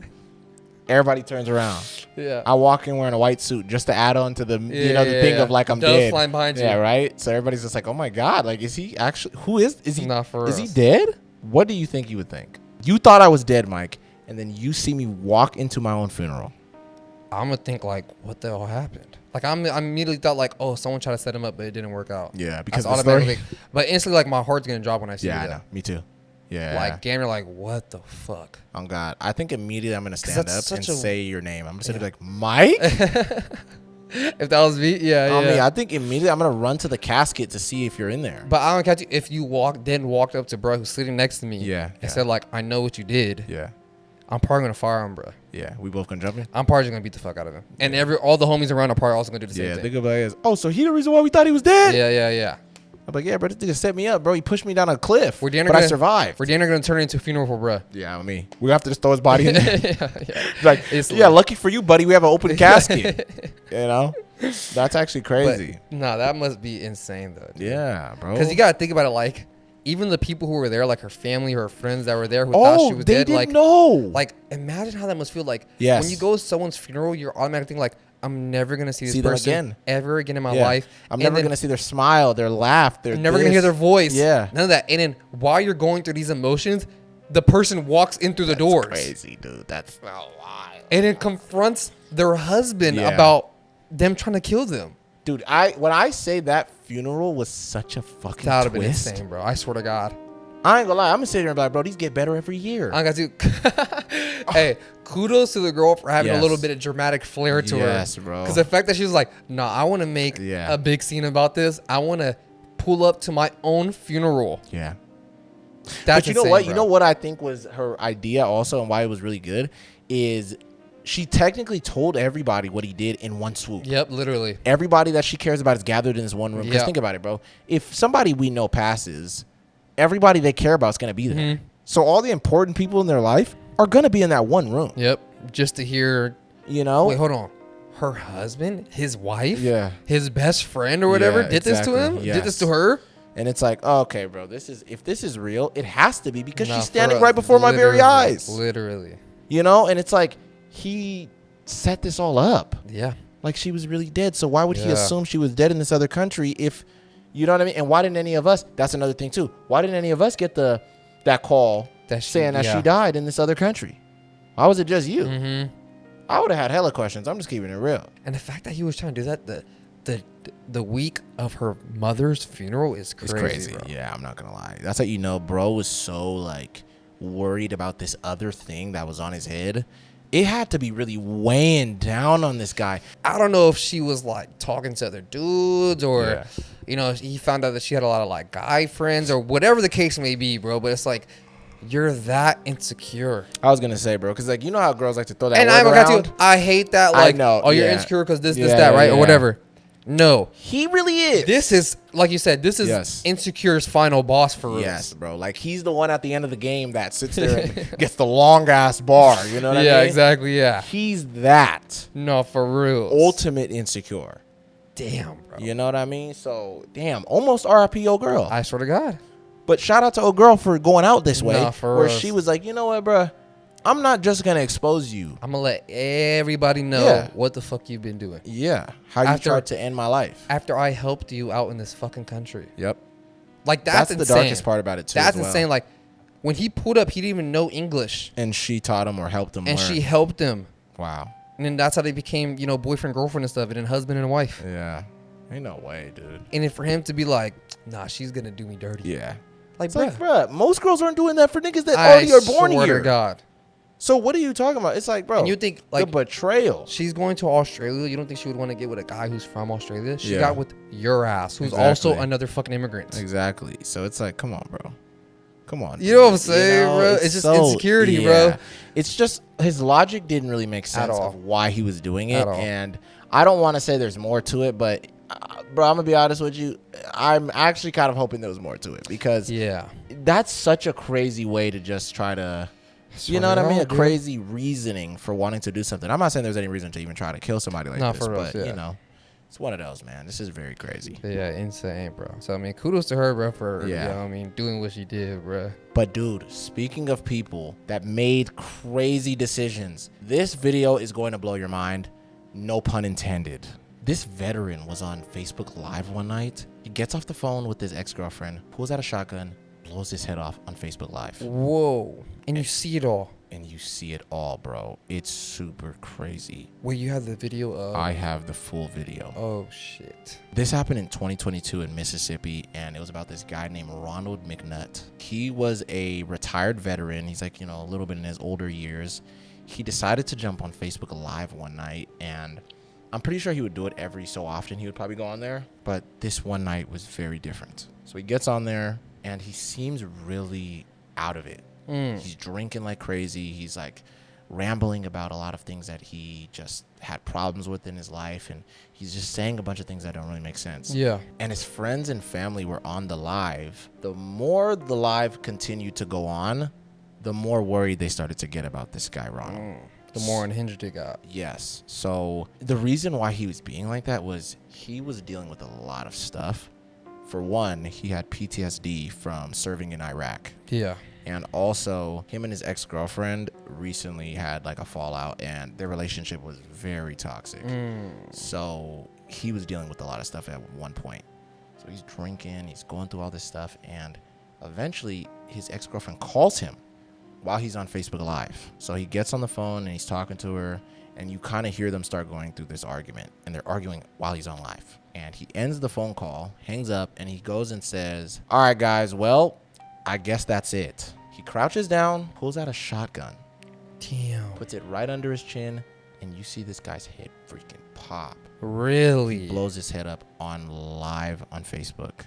Everybody turns around. Yeah. I walk in wearing a white suit just to add on to the, you know, the thing of like I'm Dove dead. flying behind you. Yeah, right? So everybody's just like, oh my God, like, is he actually, is he, Nah, for is he us. dead? What do you think you would think? You thought I was dead, Mike, and then you see me walk into my own funeral. I'm gonna think like, what the hell happened? Like I immediately thought like, oh, someone tried to set him up, but it didn't work out. Yeah, because that's the story. automatically. But instantly, like my heart's gonna drop when I see Yeah, I that. know. Me too. Yeah. Like damn, you're like, what the fuck? Oh God, I think immediately I'm gonna stand that's up and such a- say your name. I'm gonna be like, Mike. If that was me, yeah. I mean, I think immediately I'm gonna run to the casket to see if you're in there. But I don't catch you if you walked up to bro who's sitting next to me. Yeah, And said like, I know what you did. Yeah. I'm probably gonna fire him, bro. Yeah, we both gonna jump in. I'm probably just gonna beat the fuck out of him. And all the homies around are probably also gonna do the same Yeah, thing. think about it as, oh, so he the reason why we thought he was dead? Yeah. I'm like, yeah, bro, this nigga set me up, bro. He pushed me down a cliff, We're but I survived. We're gonna turn it into a funeral for bro. Yeah, I mean, we have to just throw his body in there. yeah. Like, It's yeah, lit. lucky for you, buddy, we have an open casket. You know, that's actually crazy. But, nah, that must be insane though. Dude. Yeah, bro. Because you gotta think about it, like even the people who were there, like her family, her friends that were there who thought she was they dead, didn't like know. Like imagine how that must feel. Like Yes. when you go to someone's funeral, you're automatically thinking like, I'm never gonna see this them person again. ever again in my Yeah. life. I'm And never then gonna see their smile, their laugh, their. I'm never gonna hear their voice. Yeah. None of that. And then while you're going through these emotions, the person walks in through the doors. Crazy, dude. That's so wild. And it confronts their husband Yeah. about them trying to kill them. Dude, when I say that funeral was such a fucking That would have been twist. insane, bro. I swear to God. I ain't gonna lie. I'm gonna sit here and be like, bro, these get better every year. I got to. Hey, kudos to the girl for having a Yes. little bit of dramatic flair to her. Yes, bro. Because the fact that she was like, "Nah, I want to make Yeah. a big scene about this. I want to pull up to my own funeral." Yeah. That's But you know insane, what? bro. You know what I think was her idea also, and why it was really good, is she technically told everybody what he did in one swoop. Yep, literally. Everybody that she cares about is gathered in this one room. Because Yeah. think about it, bro. If somebody we know passes, everybody they care about is gonna be there. Mm-hmm. So all the important people in their life are gonna be in that one room. Yep. Just to hear. You know? Wait, hold on. Her husband, his wife, Yeah. his best friend or whatever, Yeah, did this to exactly. him. Did this to Yes. her. And it's like, oh, okay, bro. If this is real, it has to be because Nah, she's for standing us, right before my very literally, eyes. Literally. You know? And it's like he set this all up. Yeah. Like she was really dead. So why would he Yeah. assume she was dead in this other country if, you know what I mean? And why didn't any of us? That's another thing too. Why didn't any of us get that call saying that she died in this other country? Why was it just you? Mm-hmm. I would have had hella questions. I'm just keeping it real. And the fact that he was trying to do that the week of her mother's funeral is It's crazy. crazy. Bro. Yeah, I'm not gonna lie. That's how you know, bro was so like worried about this other thing that was on his head. It had to be really weighing down on this guy. I don't know if she was like talking to other dudes or, Yeah. you know, he found out that she had a lot of like guy friends or whatever the case may be, bro. But it's like, you're that insecure. I was gonna say, bro, because like you know how girls like to throw that And word I'm gonna around. tell you, I hate that. I Like, know, oh, you're yeah. insecure because this, Yeah, that, right? yeah. Or whatever. No. He really is. This is, like you said, this is Yes. Insecure's final boss for real. Yes, bro. Like he's the one at the end of the game that sits there and gets the long ass bar. You know what I mean? Yeah, exactly. Yeah. He's that No, for real. ultimate insecure. Damn, bro. You know what I mean? So damn, almost RIP old girl. I swear to God. But shout out to old girl for going out this way, Nah, for where us. she was like, you know what, bro? I'm not just gonna expose you. I'm gonna let everybody know Yeah. what the fuck you've been doing. Yeah, how you After- tried to end my life. After I helped you out in this fucking country. Yep. Like, that's the insane. darkest part about it too. That's as well. insane. Like, when he pulled up, he didn't even know English. And she taught him or helped him. And learn. she helped him. Wow. And then that's how they became, you know, boyfriend, girlfriend and stuff. And then husband and wife. Yeah. Ain't no way, dude. And then for him to be like, nah, she's gonna do me dirty. Yeah. Like, It's bruh, like, bruh, most girls aren't doing that for niggas that I already are born swear here. to God. So what are you talking about? It's like, bro, And you think, the like, betrayal. she's going to Australia. You don't think she would want to get with a guy who's from Australia? She Yeah. got with your ass, who's Exactly. also another fucking immigrant. Exactly. So it's like, come on, bro. Come on. You know what I'm dude. saying, bro? It's just insecurity, bro. It's just his logic didn't really make sense all. of why he was doing it. At all. And I don't want to say there's more to it, but bro, I'm gonna be honest with you. I'm actually kind of hoping there was more to it because that's such a crazy way to just try to, you know what I mean? A crazy reasoning for wanting to do something. I'm not saying there's any reason to even try to kill somebody like this, but you know, it's one of those, man. This is very crazy. Yeah, insane, bro. So I mean, kudos to her, bro, for you know, I mean, doing what she did, bro. But dude, speaking of people that made crazy decisions, this video is going to blow your mind. No pun intended. This veteran was on Facebook Live one night. He gets off the phone with his ex-girlfriend, pulls out a shotgun, blows his head off on Facebook Live. Whoa. And you see it all. And you see it all, bro. It's super crazy. Wait, you have the video of? I have the full video. Oh, shit. This happened in 2022 in Mississippi, and it was about this guy named Ronald Mcnutt. He was a retired veteran. He's like, you know, a little bit in his older years. He decided to jump on Facebook Live one night, and I'm pretty sure he would do it every so often. He would probably go on there, but this one night was very different. So he gets on there, and he seems really out of it. He's drinking like crazy. He's like rambling about a lot of things that he just had problems with in his life, and he's just saying a bunch of things that don't really make sense. Yeah. And his friends and family were on the live. The more the live continued to go on, the more worried they started to get about this guy, Ronald. The more unhinged it got. Yes. So the reason why he was being like that was he was dealing with a lot of stuff. For one, he had PTSD from serving in Iraq. Yeah. And also, him and his ex-girlfriend recently had like a fallout, and their relationship was very toxic. So he was dealing with a lot of stuff at one point. So he's drinking, he's going through all this stuff, and eventually his ex-girlfriend calls him while he's on Facebook Live. So he gets on the phone and he's talking to her, and you kind of hear them start going through this argument, and they're arguing while he's on live. And he ends the phone call, hangs up, and he goes and says, "All right, guys, well, I guess that's it." He crouches down, pulls out a shotgun, damn, puts it right under his chin, and you see this guy's head freaking pop. Really? He blows his head up on live on Facebook,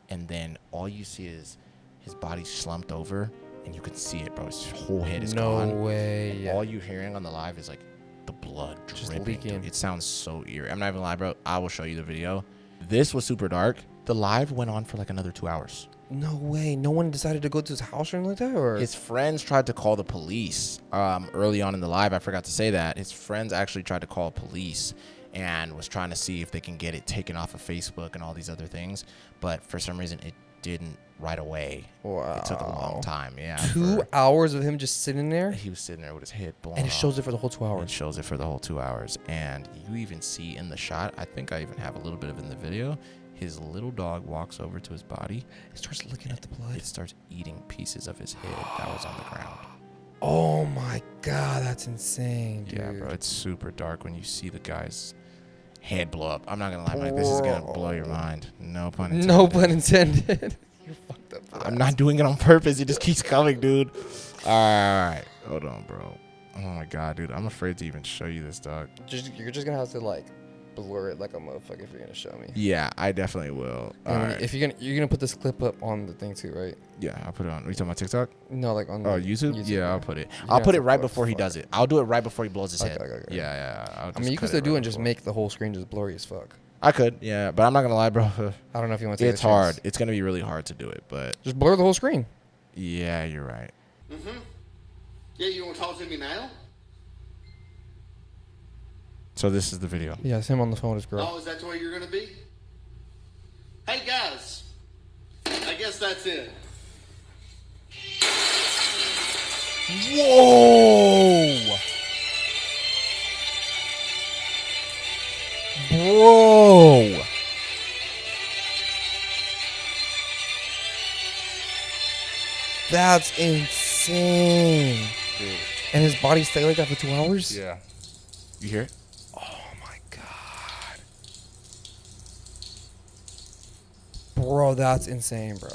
and then all you see is his body slumped over, and you can see it, bro. His whole head is gone. No way. And all you're hearing on the live is like the blood just dripping. leaking. Dude, it sounds so eerie. I'm not even lying, bro. I will show you the video. This was super dark. The live went on for like another 2 hours. No way. No one decided to go to his house or anything like that? Or? His friends tried to call the police early on in the live. I forgot to say that. His friends actually tried to call police and was trying to see if they can get it taken off of Facebook and all these other things. But for some reason, it didn't right away. Wow. It took a long time. Yeah. 2 hours of him just sitting there? He was sitting there with his head blown And it off. shows it for the whole 2 hours. It shows it for the whole 2 hours. And you even see in the shot, I think I even have a little bit of it in the video, his little dog walks over to his body. It starts licking at the blood. It starts eating pieces of his head that was on the ground. Oh my God, that's insane, dude. Yeah, bro, it's super dark when you see the guy's head blow up. I'm not gonna lie, Mike, this is gonna blow your mind. No pun intended. No pun intended. You're fucked up. I'm not doing it on purpose. It just keeps coming, dude. All right, hold on, bro. Oh my God, dude, I'm afraid to even show you this, dog. You're just gonna have to like blur it like a motherfucker if you're gonna show me. Yeah, I definitely will. All right. If you're gonna put this clip up on the thing too, right? Yeah, I'll put it on. Are you talking about TikTok? No, like on YouTube? Yeah, yeah. I'll put it. I'll put it right before he does it. I'll do it right before he blows his head. Okay. Yeah. I mean, you could still do it and just make the whole screen just blurry as fuck. I could, yeah, but I'm not gonna lie, bro. I don't know if you want to take It's hard. It's gonna be really hard to do it, but just blur the whole screen. Yeah, you're right. Yeah, you want to talk to me now? So this is the video. Yeah, it's him on the phone with his girl. Oh, is that the way you're going to be? Hey, guys. I guess that's it. Whoa! Bro! That's insane. Dude. And his body stayed like that for 2 hours? Yeah. You hear it? Oh my God. Bro, that's insane, bro.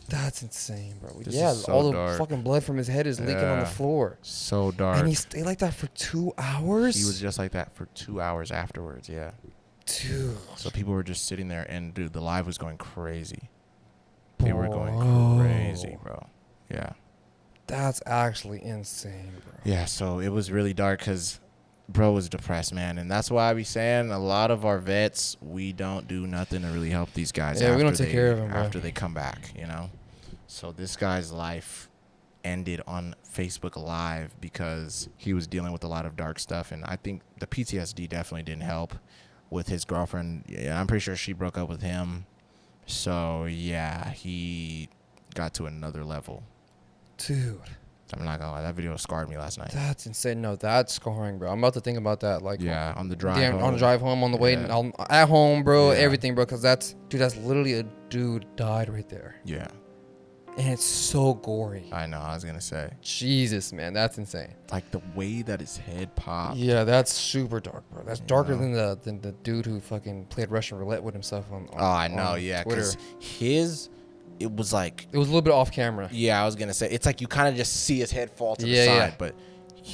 That's insane, bro. This yeah, is so all the dark. fucking blood from his head is leaking on the floor. So dark. And he stayed like that for 2 hours? He was just like that for 2 hours afterwards, yeah. Dude. So people were just sitting there, and dude, the live was going crazy. They were going crazy, bro. Yeah. That's actually insane, bro. Yeah, so it was really dark because Bro was depressed, man. And that's why I be saying a lot of our vets, we don't do nothing to really help these guys. Yeah, we don't take care of them, bro. after they come back, you know? So this guy's life ended on Facebook Live because he was dealing with a lot of dark stuff. And I think the PTSD definitely didn't help with his girlfriend. Yeah, I'm pretty sure she broke up with him. So, yeah, he got to another level. Dude. I'm not gonna lie, that video scarred me last night. That's insane. No, that's scarring, bro. I'm about to think about that. Like, yeah, on the drive home. On the drive home, on the way, at home, bro, Yeah. everything, bro. Because that's literally a dude died right there. Yeah. And it's so gory. I know, I was gonna say. Jesus, man, that's insane. Like the way that his head popped. Yeah, that's super dark, bro. That's darker than the dude who fucking played Russian roulette with himself on Oh, I know, yeah. Twitter. Because it was like... It was a little bit off camera. Yeah, I was going to say. It's like you kind of just see his head fall to the Yeah, side. yeah. But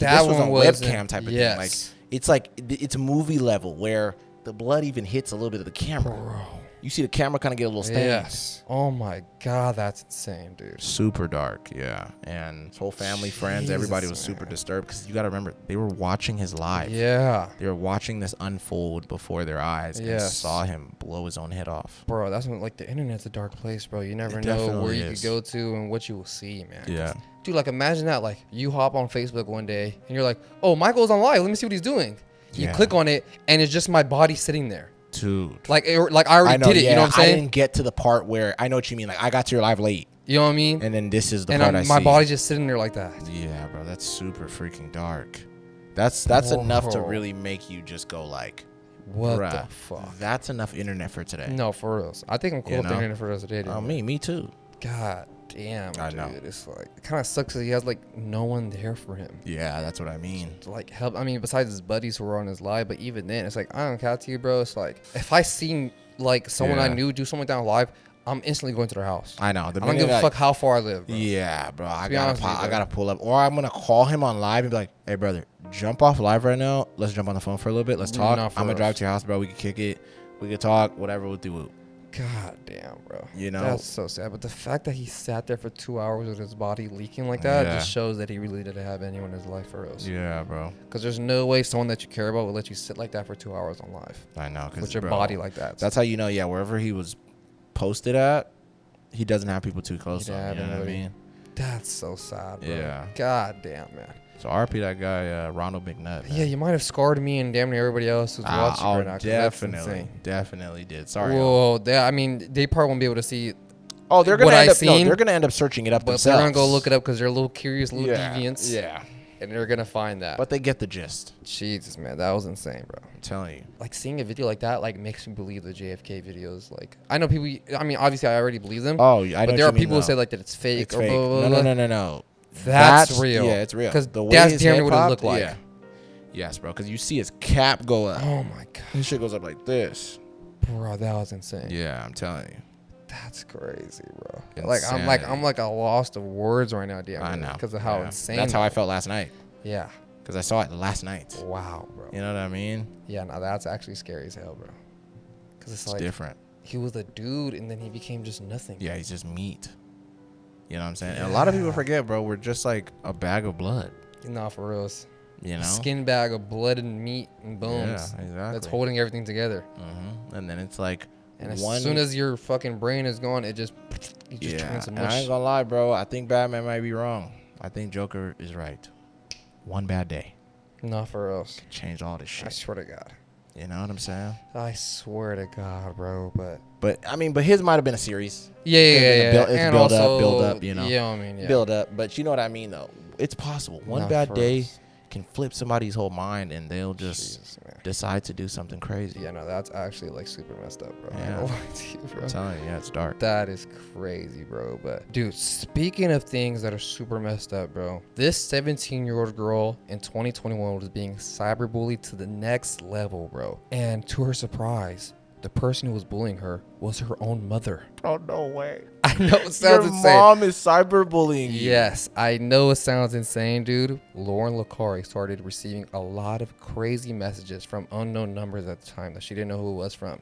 That this was one a was webcam type of thing. Like, it's like, it's movie level where the blood even hits a little bit of the camera. Bro. You see the camera kind of get a little stained. Yes. Oh my God, that's insane, dude. Super dark, yeah. And his whole family, friends, everybody was super disturbed because you got to remember, they were watching his live. Yeah. They were watching this unfold before their eyes and saw him blow his own head off. Bro, that's when, like, the internet's a dark place, bro. You never know where you could go to and what you will see, man. Yeah. Dude, like, imagine that. Like, you hop on Facebook one day and you're like, oh, Michael's on live. Let me see what he's doing. You click on it and it's just my body sitting there. Dude. Like I already did it, you know what I'm saying? I didn't get to the part where, I know what you mean. Like, I got to your live late. You know what I mean? And then this is the part I see. My body's just sitting there like that. Yeah, bro. That's super freaking dark. That's enough to really make you just go like, what the fuck? That's enough internet for today. No, for real. I think I'm cool with the internet for us today, dude. Me too. God damn, I dude. know. It's like, it kind of sucks that he has, like, no one there for him. Yeah, that's what I mean. To, like, help. I mean, besides his buddies who were on his live, but even then, it's like, I don't care to you, bro. It's like, if I seen, like, someone I knew do something down live, I'm instantly going to their house. I know. I don't give a fuck how far I live, bro. Yeah, bro. I gotta pull up. Or I'm gonna call him on live and be like, hey, brother, jump off live right now. Let's jump on the phone for a little bit. Let's talk. I'm gonna drive to your house, bro. We can kick it. We can talk. Whatever we'll do. God damn, bro. You know? That's so sad. But the fact that he sat there for 2 hours with his body leaking like that just shows that he really didn't have anyone in his life for us. Yeah, bro. Because there's no way someone that you care about would let you sit like that for 2 hours on live. I know. With your body like that. That's how you know, wherever he was posted at, he doesn't have people too close to him. You know what I mean? That's so sad, bro. Yeah. God damn, man. So RP that guy, Ronald Mcnutt. Man. Yeah, you might have scarred me and damn near everybody else who's watching right now. Definitely did. Sorry. Whoa, I mean, they probably won't be able to see. Oh, they're gonna end up. No, they're gonna end up searching it up themselves. They're gonna go look it up because they're a little curious, little deviants. Yeah. And they're gonna find that. But they get the gist. Jesus, man, that was insane, bro. I'm telling you. Like, seeing a video like that, like, makes me believe the JFK videos. Like, I know people. I mean, obviously, I already believe them. Oh, I know. But there are people who say like that it's fake. It's fake. No. That's real. Yeah, it's real. Because that's damn what it looked like. Yeah. Yes, bro. Because you see his cap go up. Oh my god. His shit goes up like this. Bro, that was insane. Yeah, I'm telling you. That's crazy, bro. Insanity. I'm like a lost of words right now, damn. I know. Because of how insane. That's how I felt last night. Yeah. Because I saw it last night. Wow, bro. You know what I mean? Yeah, no, that's actually scary as hell, bro. Because it's like different. He was a dude, and then he became just nothing. Yeah, he's just meat. You know what I'm saying? Yeah. And a lot of people forget, bro. We're just like a bag of blood. Nah, for reals. You know? A skin bag of blood and meat and bones. Yeah, exactly. That's holding everything together. Mm-hmm. And then it's like, and as soon as your fucking brain is gone, it just turns to mush. And I ain't gonna lie, bro. I think Batman might be wrong. I think Joker is right. One bad day. Nah, for reals. Change all this shit. I swear to God. You know what I'm saying? I swear to God, bro. But I mean, his might have been a series. Yeah. It's build up, you know. Yeah, I mean, yeah. Build up. But you know what I mean, though. It's possible. One bad day can flip somebody's whole mind, and they'll just decide to do something crazy. Yeah, no, that's actually like super messed up, bro. Yeah. I don't lie to you, bro. I'm telling you, it's dark. That is crazy, bro. But dude, speaking of things that are super messed up, bro, this 17-year-old girl in 2021 was being cyberbullied to the next level, bro. And to her surprise, the person who was bullying her was her own mother. Oh, no way. I know it sounds insane. Your mom is cyberbullying you. Yes, I know it sounds insane, dude. Lauren Licari started receiving a lot of crazy messages from unknown numbers at the time that she didn't know who it was from.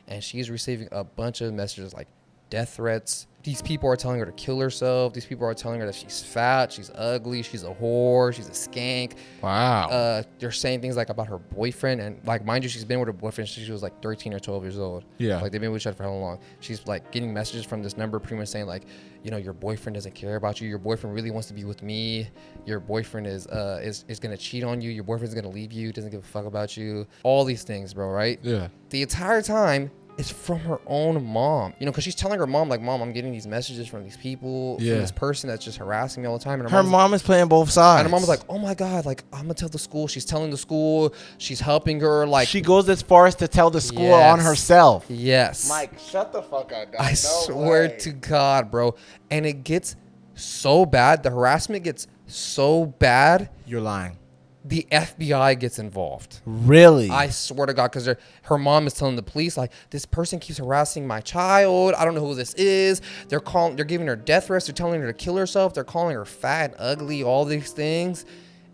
And she's receiving a bunch of messages like, death threats. These people are telling her to kill herself. These people are telling her that she's fat, she's ugly, she's a whore, she's a skank. Wow. They're saying things like about her boyfriend, and like, mind you, she's been with her boyfriend since she was like 13 or 12 years old. Yeah. Like, they've been with each other for how long? She's like getting messages from this number, pretty much saying like, you know, your boyfriend doesn't care about you. Your boyfriend really wants to be with me. Your boyfriend is gonna cheat on you. Your boyfriend's gonna leave you. Doesn't give a fuck about you. All these things, bro. Right? Yeah. The entire time. It's from her own mom, you know, because she's telling her mom, like, Mom, I'm getting these messages from these people, from this person that's just harassing me all the time. And her mom is playing both sides. And her mom was like, oh my God, like, I'm gonna tell the school. She's telling the school. She's helping her. Like, she goes as far as to tell the school on herself. Yes. Mike, shut the fuck up, dog. I swear to God, bro. And it gets so bad. The harassment gets so bad. You're lying. The FBI gets involved. Really? I swear to God, because her mom is telling the police, like, this person keeps harassing my child. I don't know who this is. They're giving her death threats. They're telling her to kill herself. They're calling her fat and ugly, all these things.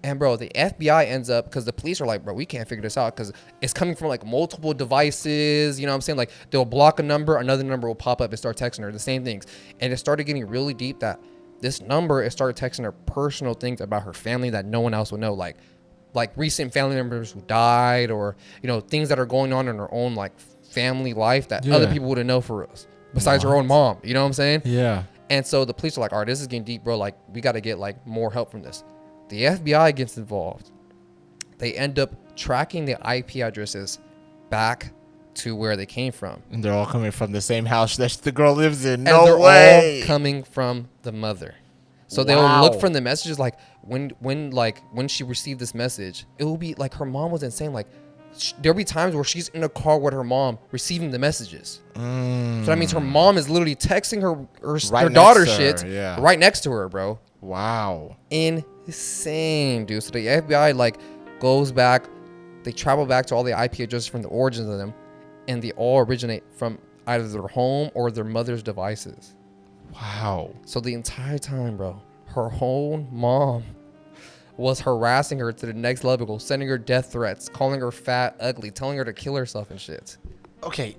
And, bro, the FBI ends up, because the police are like, bro, we can't figure this out because it's coming from, like, multiple devices. You know what I'm saying? Like, they'll block a number. Another number will pop up and start texting her the same things. And it started getting really deep that this number, it started texting her personal things about her family that no one else would know. Like recent family members who died, or, you know, things that are going on in her own, like, family life that other people wouldn't know for us besides her own mom. You know what I'm saying? Yeah. And so the police are like, all right, this is getting deep, bro. Like, we got to get, like, more help from this. The FBI gets involved. They end up tracking the IP addresses back to where they came from. And they're all coming from the same house that the girl lives in. No way. And they're all coming from the mother. So they'll look from the messages, like, when she received this message, it will be like her mom was insane. Like, there'll be times where she's in a car with her mom receiving the messages. So that means her mom is literally texting her daughter shit right next to her, bro. Wow. Insane, dude. So the FBI, like, goes back. They travel back to all the IP addresses from the origins of them, and they all originate from either their home or their mother's devices. Wow. So the entire time, bro, her own mom was harassing her to the next level, sending her death threats, calling her fat, ugly, telling her to kill herself and shit. Okay,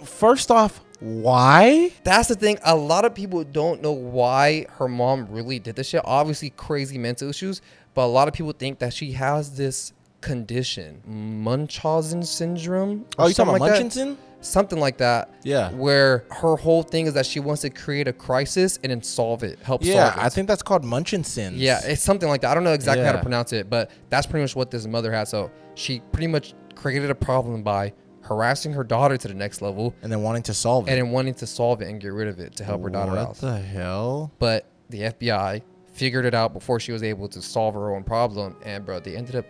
first off, why? That's the thing. A lot of people don't know why her mom really did this shit. Obviously, crazy mental issues, but a lot of people think that she has this condition, Munchausen syndrome. Oh, you talking about Munchausen? Something like that. Yeah. Where her whole thing is that she wants to create a crisis and then solve it, help solve it. Yeah, I think that's called Munchausen. Yeah, it's something like that. I don't know exactly how to pronounce it, but that's pretty much what this mother had. So she pretty much created a problem by harassing her daughter to the next level. And then wanting to solve it. And get rid of it to help her daughter out. What the hell? But the FBI figured it out before she was able to solve her own problem. And, bro, they ended up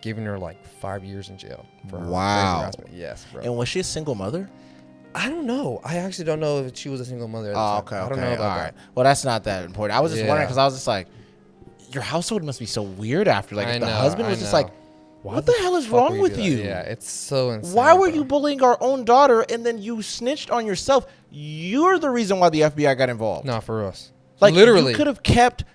giving her like 5 years in jail for her harassment. Yes, bro. And was she a single mother? I don't know. I actually don't know if she was a single mother. Okay. I don't know about that. Well, that's not that important. I was just wondering because I was just like, your household must be so weird after. Like, if the husband was just like, what the hell is wrong with you? Yeah, it's so insane. Why were you bullying our own daughter and then you snitched on yourself? You're the reason why the FBI got involved. Not for us. Like, literally, you could have kept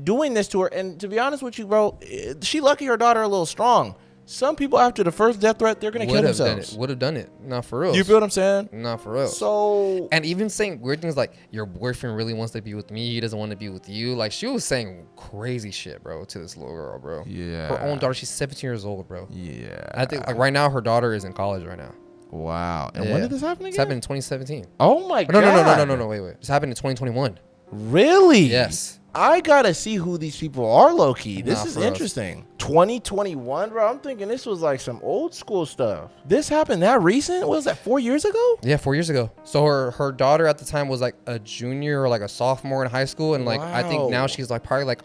doing this to her. And to be honest with you, bro, she lucky her daughter a little strong. Some people after the first death threat, they're gonna kill themselves. Would have done it. Not for real. You feel what I'm saying? Not for real. So, and even saying weird things like your boyfriend really wants to be with me, he doesn't want to be with you. Like, she was saying crazy shit, bro, to this little girl, bro. Yeah. Her own daughter. She's 17 years old, bro. Yeah. I think like right now her daughter is in college right now. Wow. And when did this happen again? This happened in 2017. Oh my God. No. Wait. This happened in 2021. Really? Yes. I gotta see who these people are, low key. This is interesting. 2021, bro. I'm thinking this was like some old school stuff. This happened that recent? What was that, 4 years ago? Yeah, 4 years ago. So her daughter at the time was like a junior or like a sophomore in high school, and like I think now she's like probably like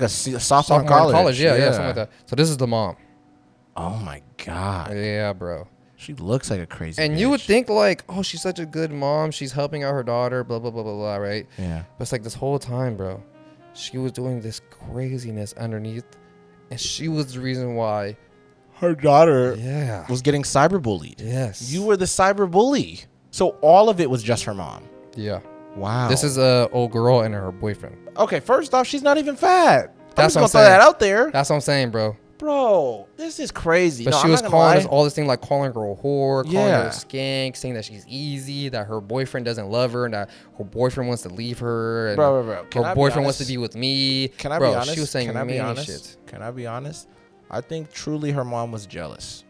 a sophomore in college. Yeah, something like that. So this is the mom. Oh my God. Yeah, bro. She looks like a crazy And bitch. You would think like, oh, she's such a good mom. She's helping out her daughter, blah, blah, blah, blah, blah, right? Yeah. But it's like this whole time, bro, she was doing this craziness underneath. And she was the reason why her daughter was getting cyberbullied. Yes. You were the cyberbully. So all of it was just her mom. Yeah. Wow. This is a old girl and her boyfriend. Okay, first off, she's not even fat. That's I'm just gonna throw that out there. That's what I'm saying, bro. Bro, this is crazy. But No, she I'm was not gonna calling lie. us all this thing like calling her a whore, calling her Yeah. a skank, saying that she's easy, that her boyfriend doesn't love her, and that her boyfriend wants to leave her, and Bro. Can I her be boyfriend wants honest? to be with me. Can I Bro, be honest? she was saying Can I be many honest? shit. Can I be honest? I think truly her mom was jealous.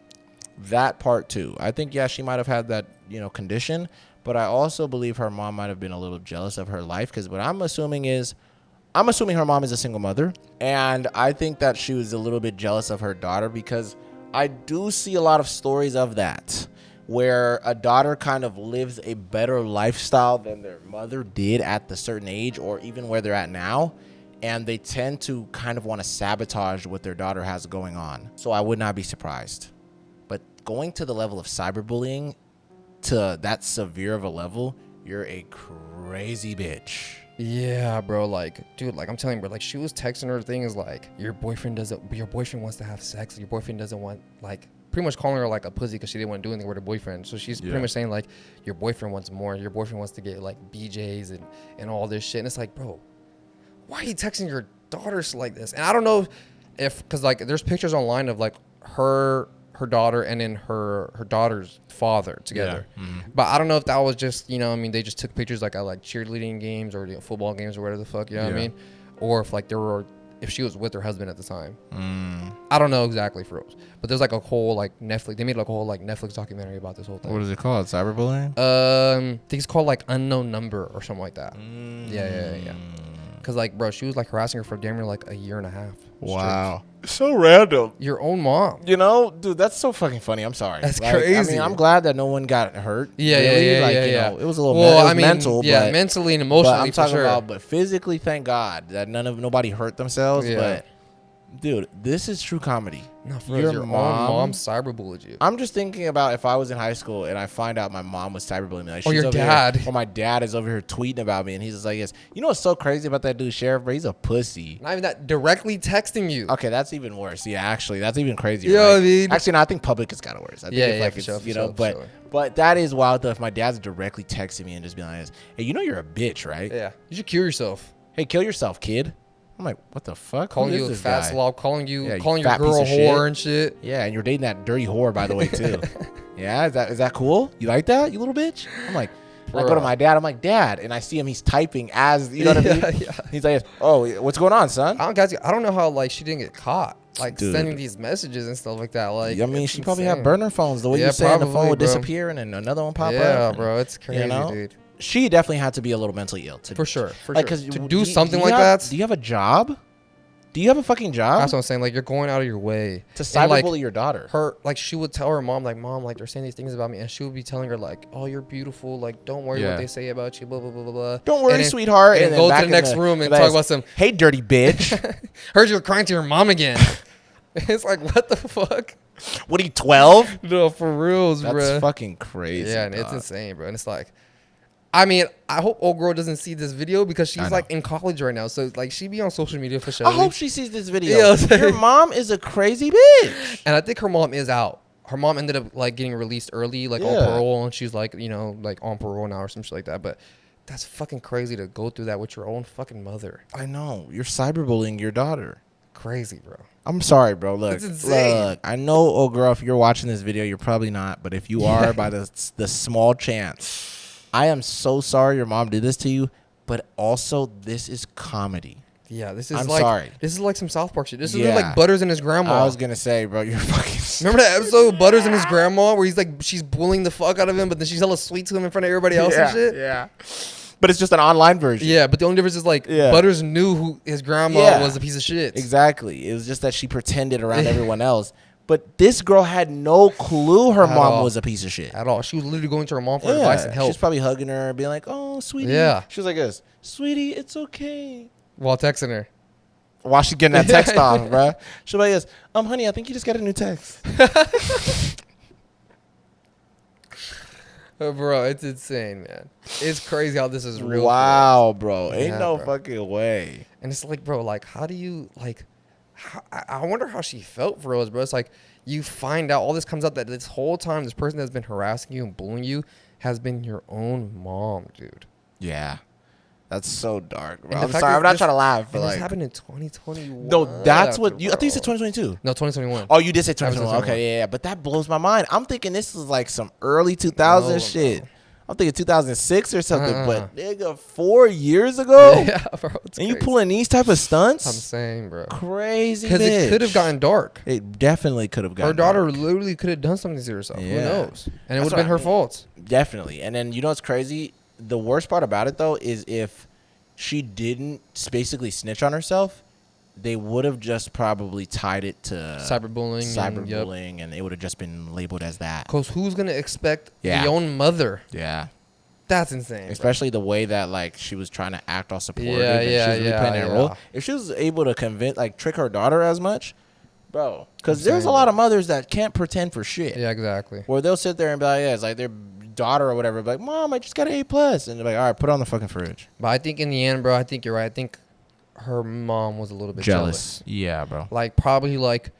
That part too. I think, yeah, she might have had that, condition, but I also believe her mom might have been a little jealous of her life, because what I'm assuming her mom is a single mother, and I think that she was a little bit jealous of her daughter, because I do see a lot of stories of that, where a daughter kind of lives a better lifestyle than their mother did at the certain age, or even where they're at now, and they tend to kind of want to sabotage what their daughter has going on. So I would not be surprised. But going to the level of cyberbullying, to that severe of a level, you're a crazy bitch. Yeah, bro. Like, dude, like I'm telling you, bro. Like, she was texting her things like, your boyfriend wants to have sex. Your boyfriend doesn't want, like, pretty much calling her like a pussy because she didn't want to do anything with her boyfriend. So she's pretty much saying like, your boyfriend wants more. Your boyfriend wants to get like BJs and all this shit. And it's like, bro, why are you texting your daughters like this? And I don't know if, because like there's pictures online of like her daughter and then her daughter's father together. Yeah. Mm-hmm. But I don't know if that was just, they just took pictures like at like cheerleading games or football games or whatever the fuck, what I mean? Or if like if she was with her husband at the time. I don't know exactly for those. But there's like a whole like they made like a whole like Netflix documentary about this whole thing. What is it called? Cyberbullying? I think it's called like Unknown Number or something like that. Yeah. Cause like, bro, she was like harassing her for damn near like a year and a half. Wow. So random. Your own mom. Dude, that's so fucking funny. I'm sorry. That's crazy. I mean, I'm glad that no one got hurt. Yeah. It was a little mental. Yeah, mentally and emotionally. But I'm talking sure. about, but physically, thank God that nobody hurt themselves. Yeah. But dude, this is true comedy. No, for your own mom cyberbullied you. I'm just thinking about if I was in high school and I find out my mom was cyberbullying me. Like, or your dad. Or my dad is over here tweeting about me, and he's just like, yes. You know what's so crazy about that dude, Sheriff, bro? He's a pussy. Not even that, directly texting you. Okay, that's even worse. Yeah, actually, that's even crazier. You know what I mean? Actually, no, I think public is kind of worse. I think but that is wild though. If my dad's directly texting me and just being like, hey, you're a bitch, right? Yeah. You should kill yourself. Hey, kill yourself, kid. I'm like, what the fuck? Calling you a fat slob, calling your fat girl a whore and shit. Yeah, and you're dating that dirty whore, by the way, too. Yeah, is that cool? You like that, you little bitch? I'm like, I go to my dad. I'm like, Dad, and I see him. He's typing as, you know what I mean? Yeah. He's like, oh, what's going on, son? I don't know how like she didn't get caught, like sending these messages and stuff like that. Like, I mean, she probably had burner phones. The way you saying the phone would disappear and then another one pop up. Yeah, bro, it's crazy, dude. She definitely had to be a little mentally ill. For sure. Because to do something like that. Do you have a job? Do you have a fucking job? That's what I'm saying. Like, you're going out of your way to cyberbully your daughter. She would tell her mom, like, Mom, like, they're saying these things about me. And she would be telling her, like, oh, you're beautiful. Like, don't worry what they say about you, blah, blah, blah, blah, blah. Don't worry, sweetheart. And then go to the next room and talk about some, hey, dirty bitch. Heard you were crying to your mom again. It's like, what the fuck? What are you, 12? No, for reals, bro. That's fucking crazy. Yeah, and it's insane, bro. And it's like, I mean, I hope old girl doesn't see this video because she's like in college right now. So like she be on social media for sure. I hope she sees this video. Your mom is a crazy bitch. And I think her mom is out. Her mom ended up like getting released early, like on parole, and she's like, like on parole now or some shit like that. But that's fucking crazy to go through that with your own fucking mother. I know. You're cyberbullying your daughter. Crazy, bro. I'm sorry, bro. Look, look. I know, old girl, if you're watching this video, you're probably not. But if you are, by the small chance, I am so sorry your mom did this to you, but also this is comedy. Yeah, this is sorry. This is like some South Park shit. This is like Butters and his grandma. I was gonna say, bro, you're fucking. Remember that episode of Butters and his grandma where he's like, she's bullying the fuck out of him, but then she's hella sweet to him in front of everybody else and shit? Yeah. But it's just an online version. Yeah, but the only difference is like Butters knew who his grandma was a piece of shit. Exactly. It was just that she pretended around everyone else. But this girl had no clue her mom was a piece of shit. At all. She was literally going to her mom for advice and help. She's probably hugging her and being like, oh, sweetie. Yeah. She was like this, sweetie, it's okay. While texting her. While she's getting that text off, bro. She'll be like this, honey, I think you just got a new text. Bro, it's insane, man. It's crazy how this is real. Wow, bro. Ain't no fucking way. And it's like, bro, like, how do you, like... I wonder how she felt for us, bro. It's like you find out all this comes out that this whole time this person that's been harassing you and bullying you has been your own mom, dude. Yeah, That's so dark, bro. And I'm the fact sorry. that I'm not this- trying to laugh, but And this like, happened in 2021. no, that's what after, you. I think you said bro. 2022. No, 2021. Oh, you did say That was 2021. 2021. Okay, yeah. But that blows my mind. I'm thinking this is like some early 2000 No, shit. bro. I'm thinking 2006 or something. Uh-uh. But nigga, 4 years ago, Yeah, bro. It's and you crazy. pulling these type of stunts. I'm saying, bro. Crazy. Because it could have bitch. gotten dark. It definitely could have gotten. Her daughter dark. literally could have done something to herself. Who Yeah. knows? And it That's would have been what I her mean. fault. Definitely. And then you know what's crazy? The worst part about it though is if she didn't basically snitch on herself, they would have just probably tied it to Cyberbullying. and it would have just been labeled as that. Because who's going to expect Yeah. the own mother? Yeah. That's insane. Especially the way that like she was trying to act all supportive Yeah, and yeah, she was really yeah, playing that yeah. role. If she was able to convince like trick her daughter as much, bro. Because I'm there's a saying, lot bro. of mothers that can't pretend for shit. Yeah, exactly. Where they'll sit there and be like, yeah, it's like their daughter or whatever, be like, Mom, I just got an A+. And they're like, all right, put it on the fucking fridge. But I think in the end, bro, I think you're right. I think her mom was a little bit jealous. Yeah, bro. Like, probably like,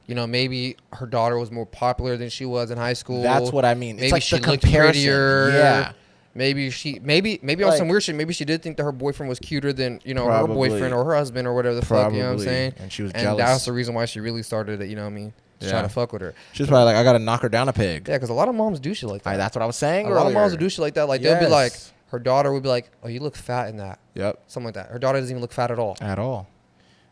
you know, maybe her daughter was more popular than she was in high school. That's what I mean. It's Maybe like she the looked comparison. prettier. Yeah. Maybe on Like- some weird shit. Maybe she did think that her boyfriend was cuter than, you know, Probably. her boyfriend or her husband or whatever the fuck, you know what I'm Probably. saying? And she was and jealous. that's the reason why she really started, you know what I mean, to try Yeah. to fuck with her. She was probably like, I got to knock her down a peg. Yeah, because a lot of moms do shit like that. That's what I was saying A lot of moms earlier. would do shit like that. Like, they'll be like, Yes. her daughter would be like, oh, you look fat in that. Yep. Something like that. Her daughter doesn't even look fat at all. At all.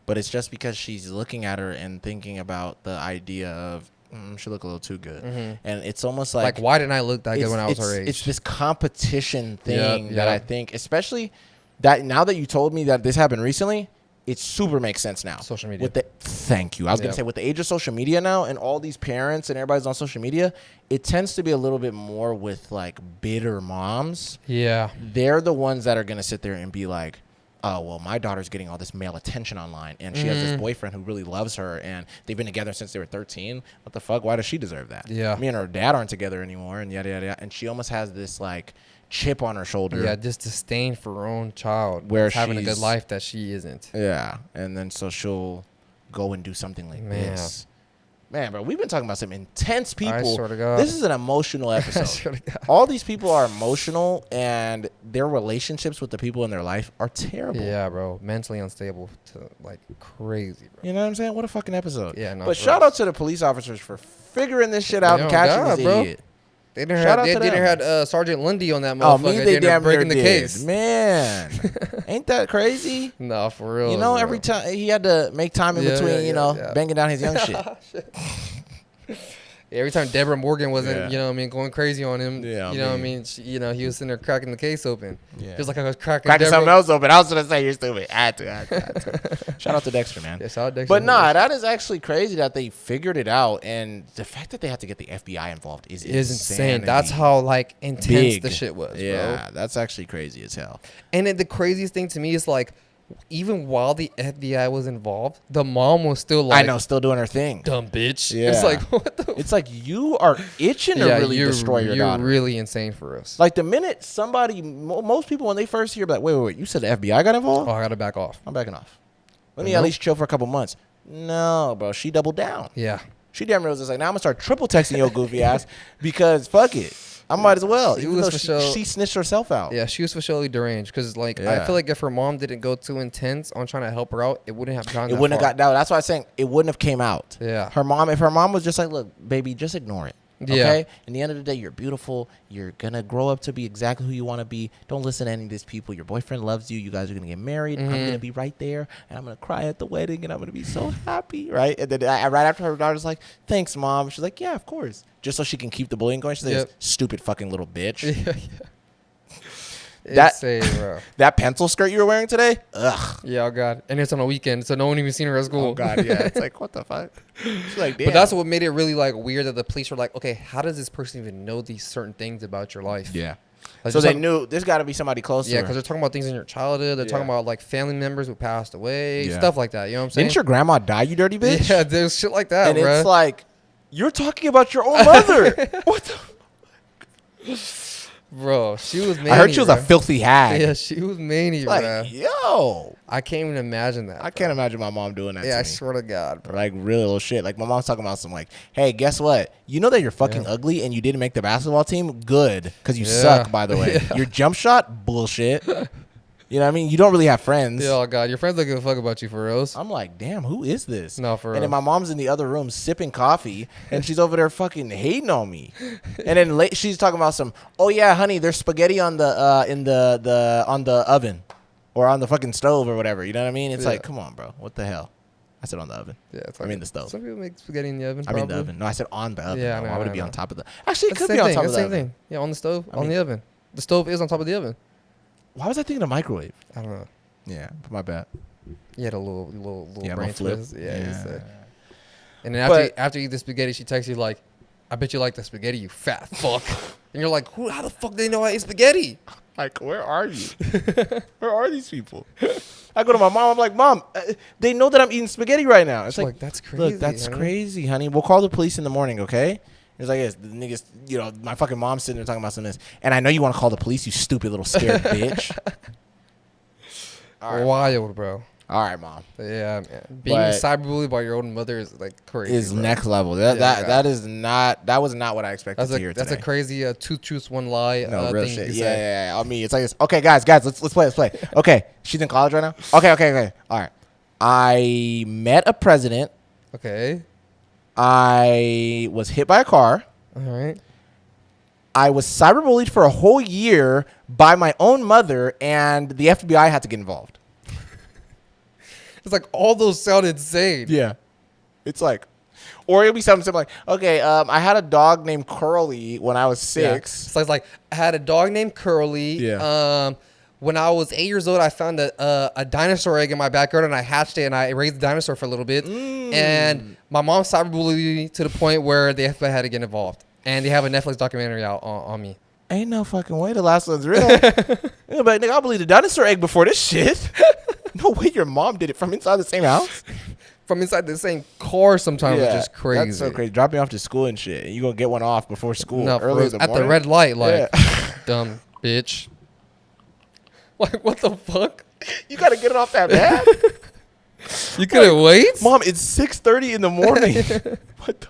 But it's just because she's looking at her and thinking about the idea of, she look a little too good. And it's almost Like, why didn't I look that good when I was her age? It's this competition thing Yep, that I yep. think, especially that now that you told me that this happened recently, it super makes sense now. Social media. With the thank you. I was gonna Yep. say with the age of social media now and all these parents and everybody's on social media, it tends to be a little bit more with like bitter moms. Yeah. They're the ones that are gonna sit there and be like, oh, well, my daughter's getting all this male attention online, and she has this boyfriend who really loves her, and they've been together since they were 13. What the fuck? Why does she deserve that? Yeah. Me and her dad aren't together anymore, and yada, yada, yada. And she almost has this, like, chip on her shoulder. Yeah, just disdain for her own child. Where that's having a she's- good life that she isn't. Yeah. And then so she'll go and do something like Man. this. Man, bro, we've been talking about some intense people. swear to God. This is an emotional episode. swear to God. All these people are emotional, and their relationships with the people in their life are terrible. Yeah, bro. Mentally unstable to like crazy, bro. You know what I'm saying? What a fucking episode. Yeah, no, But for shout real. out to the police officers for figuring this shit out and Yo, catching God, this bro. idiot. They didn't Shout have, out to they didn't them. had Sergeant Lundy on that Oh, motherfucker. me, They they ended up damn near breaking the did. case. Man, ain't that crazy? No, for real. You know, bro. every time he had to make time in Yeah, between, yeah, you yeah, know, yeah. banging down his young shit. Yeah, every time Deborah Morgan wasn't, Yeah. you know what I mean, going crazy on him, Yeah, you know what I man. mean, she, you know, he was sitting there cracking the case open. Yeah. Just like I was cracking Cracking something Deborah. else open. I was gonna say you're stupid. I had to. Shout out to Dexter, man. Yeah, shout out Dexter. But nah, that is actually crazy that they figured it out, and the fact that they had to get the FBI involved is It is insane. insanity. That's how like intense big the shit was, Yeah, bro. that's actually crazy as hell. And then the craziest thing to me is like, even while the FBI was involved, the mom was still like, I know, still doing her thing. dumb bitch. Yeah. It's like, what the It's like you are itching to really destroy your you're daughter. really insane for us. Like the minute somebody, most people when they first hear, be like, wait, you said the FBI got involved? Oh, I gotta back off. I'm backing off. Let me Nope. at least chill for a couple months. No, bro, she doubled down. Yeah. She damn near was just like, now I'm gonna start triple texting your goofy ass because fuck it, I might as well. She Even was though for she, sure- she snitched herself out. Yeah, she was for surely deranged because, like, I Yeah. feel like if her mom didn't go too intense on trying to help her out, it wouldn't have gone. It wouldn't have got down. That's why I'm saying it wouldn't have came out. Yeah. If her mom was just like, look, baby, just ignore it. Yeah. Okay. In the end of the day, you're beautiful. You're gonna grow up to be exactly who you want to be. Don't listen to any of these people. Your boyfriend loves you. You guys are gonna get married. I'm gonna be right there, and I'm gonna cry at the wedding, and I'm gonna be so happy, right? And then right after her daughter's like, "Thanks, mom." She's like, "Yeah, of course." Just so she can keep the bullying going. She's like, Yep. "Stupid fucking little bitch." Yeah, That- insane, bro. That pencil skirt you were wearing today? Ugh. Yeah, oh god, and it's on a weekend, so no one even seen her at school. Oh god, yeah. It's like, what the fuck? She's like, damn. But that's what made it really like weird that the police were like, okay, how does this person even know these certain things about your life? Yeah. Like, So just they like- knew there's got to be somebody close Yeah, to because her. they're talking about things in your childhood. They're talking Yeah. about like family members who passed away, Yeah. stuff like that. You know what I'm saying? Didn't your grandma die, you dirty bitch? Yeah, there's shit like that, and bro. it's like, you're talking about your own mother. What the? Bro, she was many. I heard she was a bro. filthy hag. Yeah, she was mania, Like, bro. yo. I can't even imagine that. I can't imagine my mom doing that Yeah, to I me. swear to God, bro. Like, real little shit. Like, my mom's talking about some, like, hey, guess what? You know that you're fucking ugly and you didn't make the basketball team? Good. Because you Yeah. suck, by the way. Yeah. Your jump shot? Bullshit. You know what I mean? You don't really have friends. Yeah, oh God, your friends don't give a fuck about you for reals. I'm like, damn, who is this? No, for real. And then my mom's in the other room sipping coffee, and she's over there fucking hating on me. And then she's talking about some, oh yeah, honey, there's spaghetti on the on the oven, or on the fucking stove or whatever. You know what I mean? It's like, come on, bro, what the hell? I said on the oven. Yeah, it's I mean the stove. Some people make spaghetti in the oven. I mean the oven. No, I said on the oven. Yeah, why would it be on top of the? Actually, it It's could the be same on thing. top of It's the the same oven. thing. Yeah, on the stove, on the oven. The stove is on top of the oven. Why was I thinking of microwave? I don't know. Yeah, my bad. You had a little brain flip. twist. Yeah. Yeah. So. And then after you eat the spaghetti, she texts you like, "I bet you like the spaghetti, you fat fuck." And you're like, "How the fuck do they know I ate spaghetti?" Like, where are you? Where are these people? I go to my mom. I'm like, Mom, they know that I'm eating spaghetti right now. It's like, that's crazy. Look, that's honey. crazy, honey. We'll call the police in the morning, okay? It's like, yes, the niggas, you know, my fucking mom's sitting there talking about some of this. And I know you want to call the police, you stupid little scared bitch. All right, Wild, bro. All right, Mom. Yeah, man. Being But- cyberbullied by your own mother is like crazy. Is bro. next level. Yeah, That was not what I expected to hear today. That's a crazy two truths, one lie No, real thing shit. you Yeah, say. yeah. I mean, it's like this. Okay, guys, let's play. Okay, she's in college right now. Okay. All right. I met a president. Okay. I was hit by a car. All right. I was cyberbullied for a whole year by my own mother, and the FBI had to get involved. It's like all those sound insane. Yeah. It's like, or it'll be something like, okay, I had a dog named Curly when I was 6. Yeah. It's like I had a dog named Curly. Yeah. When I was 8 years old, I found a dinosaur egg in my backyard, and I hatched it, and I raised the dinosaur for a little bit. And my mom cyberbullied me to the point where the FBI had to get involved. And they have a Netflix documentary out on me. Ain't no fucking way the last one's real. Yeah, but nigga, I believe the dinosaur egg before this shit. No way your mom did it from inside the same house. From inside the same car sometimes, which is crazy. That's so crazy. Drop me off to school and shit. And you gonna get one off before school. No, early in the at morning? the red light, like, Yeah. dumb bitch. Like, what the fuck? You gotta get it off that bad? You couldn't wait? Mom, it's 6:30 in the morning. What the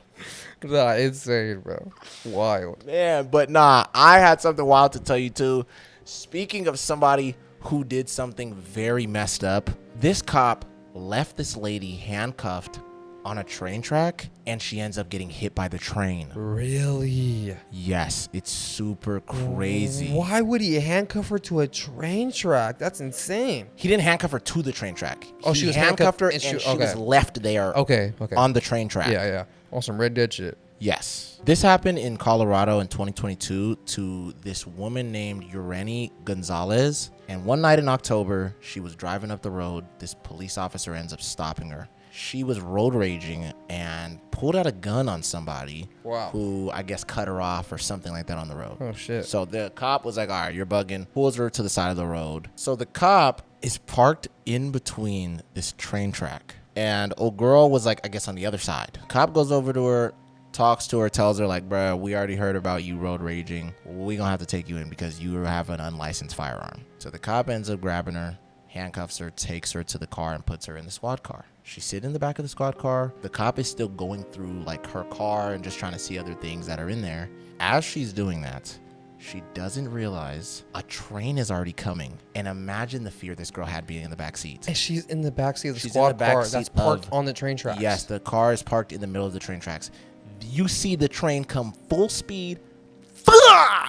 Nah, insane, bro. Wild. man? But nah, I had something wild to tell you too. Speaking of somebody who did something very messed up, this cop left this lady handcuffed on a train track, and she ends up getting hit by the train. Really? Yes, it's super crazy. Why would he handcuff her to a train track? That's insane. He didn't handcuff her to the train track. Oh, He she was handcuffed her, handcuffed and and she she- was okay. left there Okay. on the train track. Yeah. On some Red Dead shit. Yes. This happened in Colorado in 2022 to this woman named Urani Gonzalez. And one night in October, she was driving up the road. This police officer ends up stopping her. She was road raging and pulled out a gun on somebody. Wow. Who I guess cut her off or something like that on the road. Oh, shit. So the cop was like, all right, you're bugging. Pulls her to the side of the road. So the cop is parked in between this train track. And old girl was like, I guess on the other side. Cop goes over to her, talks to her, tells her like, bruh, we already heard about you road raging. We gonna have to take you in because you have an unlicensed firearm. So the cop ends up grabbing her, handcuffs her, takes her to the car and puts her in the squad car. She's sitting in the back of the squad car. The cop is still going through like her car and just trying to see other things that are in there. As she's doing that, she doesn't realize a train is already coming. And imagine the fear this girl had being in the back seat. And she's in the backseat of the She's in squad the back car seat that's parked of- on the train tracks. Yes, the car is parked in the middle of the train tracks. You see the train come full speed,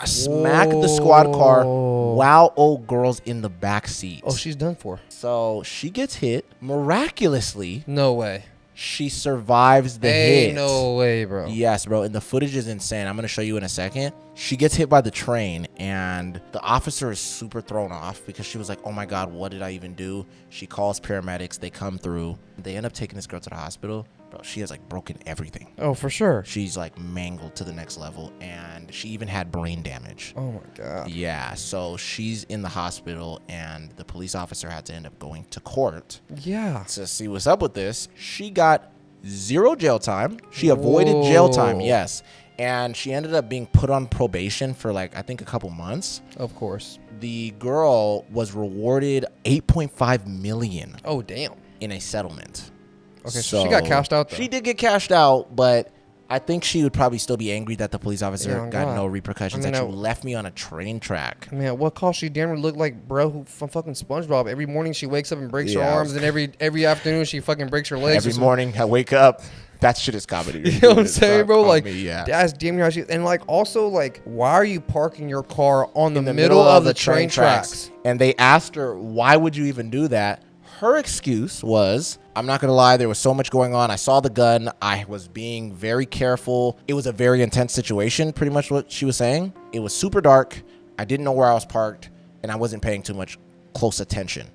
smack the squad car while old girl's in the back seat. Oh, she's done for. So she gets hit. Miraculously, No way. she survives the Hey, hit. no way, bro. Yes, bro. And the footage is insane. I'm going to show you in a second. She gets hit by the train, and the officer is super thrown off because she was like, oh my God, what did I even do? She calls paramedics. They come through. They end up taking this girl to the hospital. Bro, she has like broken everything. Oh, for sure. She's like mangled to the next level, and she even had brain damage. Oh, my God. Yeah, so she's in the hospital, and the police officer had to end up going to court Yeah. to see what's up with this. She got 0 jail time. She avoided jail time, Whoa. yes. And she ended up being put on probation for like, I think a couple months. Of course. The girl was rewarded $8.5 million Oh, damn. in a settlement. Okay, so she got cashed out, though. She did get cashed out, but I think she would probably still be angry that the police officer Yeah, got God. no repercussions. I mean, that you left me on a train track. I mean, at what cost? She damn near looked like bro who from fucking SpongeBob. Every morning she wakes up and breaks her Yeah, arms, and every afternoon she fucking breaks her legs. Every morning I wake up, that shit is comedy. You know what I'm saying, bro? Like, yeah. that's damn near how she. And like, also, like, why are you parking your car on the middle of the train tracks? And they asked her, why would you even do that? Her excuse was, I'm not going to lie, there was so much going on. I saw the gun. I was being very careful. It was a very intense situation, pretty much what she was saying. It was super dark. I didn't know where I was parked, and I wasn't paying too much close attention.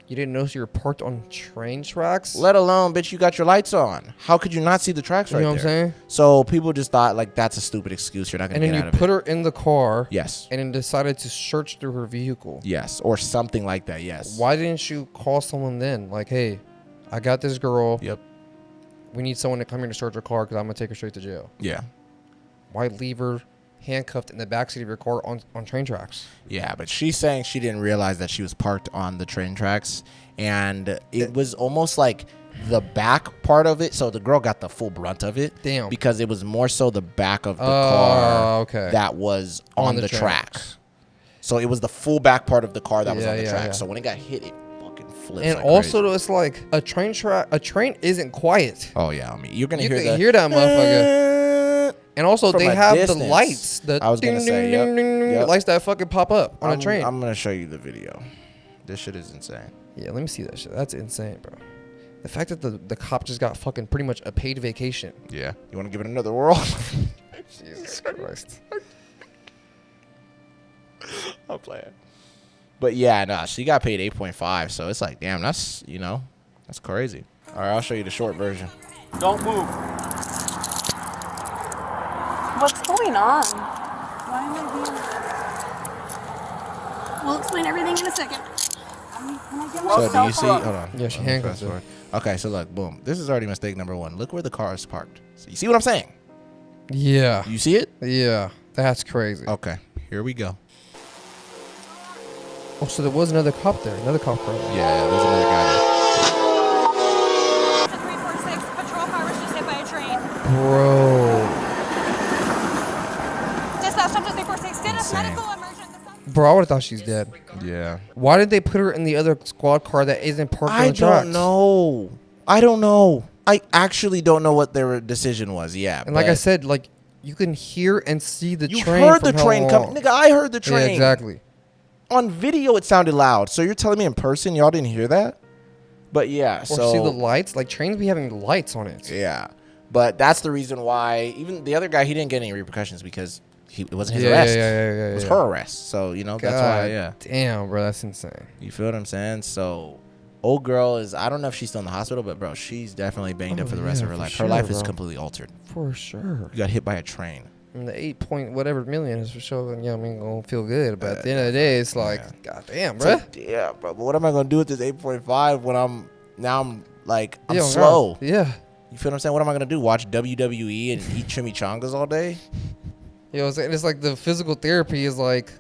You didn't notice you were parked on train tracks? Let alone, bitch, you got your lights on. How could you not see the tracks right there? You know what I'm saying? So people just thought, like, that's a stupid excuse. You're not going to get out of it. And then you put her in the car. Yes. And then decided to search through her vehicle. Yes. Or something like that, yes. Why didn't you call someone then? Like, hey, I got this girl. Yep. We need someone to come here to search her car because I'm going to take her straight to jail. Yeah. Why leave her handcuffed in the backseat of your car on train tracks? Yeah, but she's saying she didn't realize that she was parked on the train tracks. And it was almost like the back part of it. So the girl got the full brunt of it. Damn. Because it was more so the back of the car okay. that was on the track. So it was the full back part of the car that was on the track. Yeah. So when it got hit, it fucking flips. And like also, crazy. it's like a train isn't quiet. Oh, yeah. I mean, you're going to You hear can hear that motherfucker. And also, From they a have distance. the lights. The I was gonna ding, say, ding, yep, ding, ding, ding, yep. lights that fucking pop up on a train. I'm going to show you the video. This shit is insane. Yeah, let me see that shit. That's insane, bro. The fact that the cop just got fucking pretty much a paid vacation. Yeah. You want to give it another whirl? Jesus Christ. I'm playing. But yeah, no, she got paid 8.5. So it's like, damn, that's, that's crazy. All right, I'll show you the short version. Don't move. What's going on? Why am I being... We'll explain everything in a second. Can I get my So do cell you see? phone? Hold on. Yeah, she Let me handcuffed fast her. forward. Okay, so look, boom. This is already mistake number one. Look where the car is parked. So you see what I'm saying? Yeah. You see it? Yeah. That's crazy. Okay, here we go. Oh, so there was another cop there. Another cop car there. Yeah, there's another guy there. 346, patrol car was just hit by a train. Bro. Dispatch up to 346, get us Insane. medical emergency. Bro, I would have thought she's dead. Yeah. Why did they put her in the other squad car that isn't parked on I the tracks? don't know. I don't know. I actually don't know what their decision was. Yeah. And like I but said, like, you can hear and see the you train. heard the from how train coming. long. Nigga, I heard the train. Yeah, exactly. On video, it sounded loud. So you're telling me in person, y'all didn't hear that? But yeah, Or so see the lights. Like, trains be having lights on it. yeah. But that's the reason why even the other guy, he didn't get any repercussions because it wasn't his Yeah, arrest. yeah. It was her arrest. So, that's why, God yeah. Damn, bro, that's insane. You feel what I'm saying? So, old girl is, I don't know if she's still in the hospital, but bro, she's definitely banged up for the rest yeah, of her for life. sure, Her life is bro. completely altered. For sure. You got hit by a train. And the 8 point whatever million is for sure. Yeah, I mean, gonna feel good. But at the end of the day, it's like, God damn, It's bro. like, yeah, bro. But what am I gonna do with this 8.5 when I'm like I'm Yeah, slow? Yeah. You feel what I'm saying? What am I gonna do? Watch WWE and eat chimichangas all day? You know what I'm saying? It's like the physical therapy is like,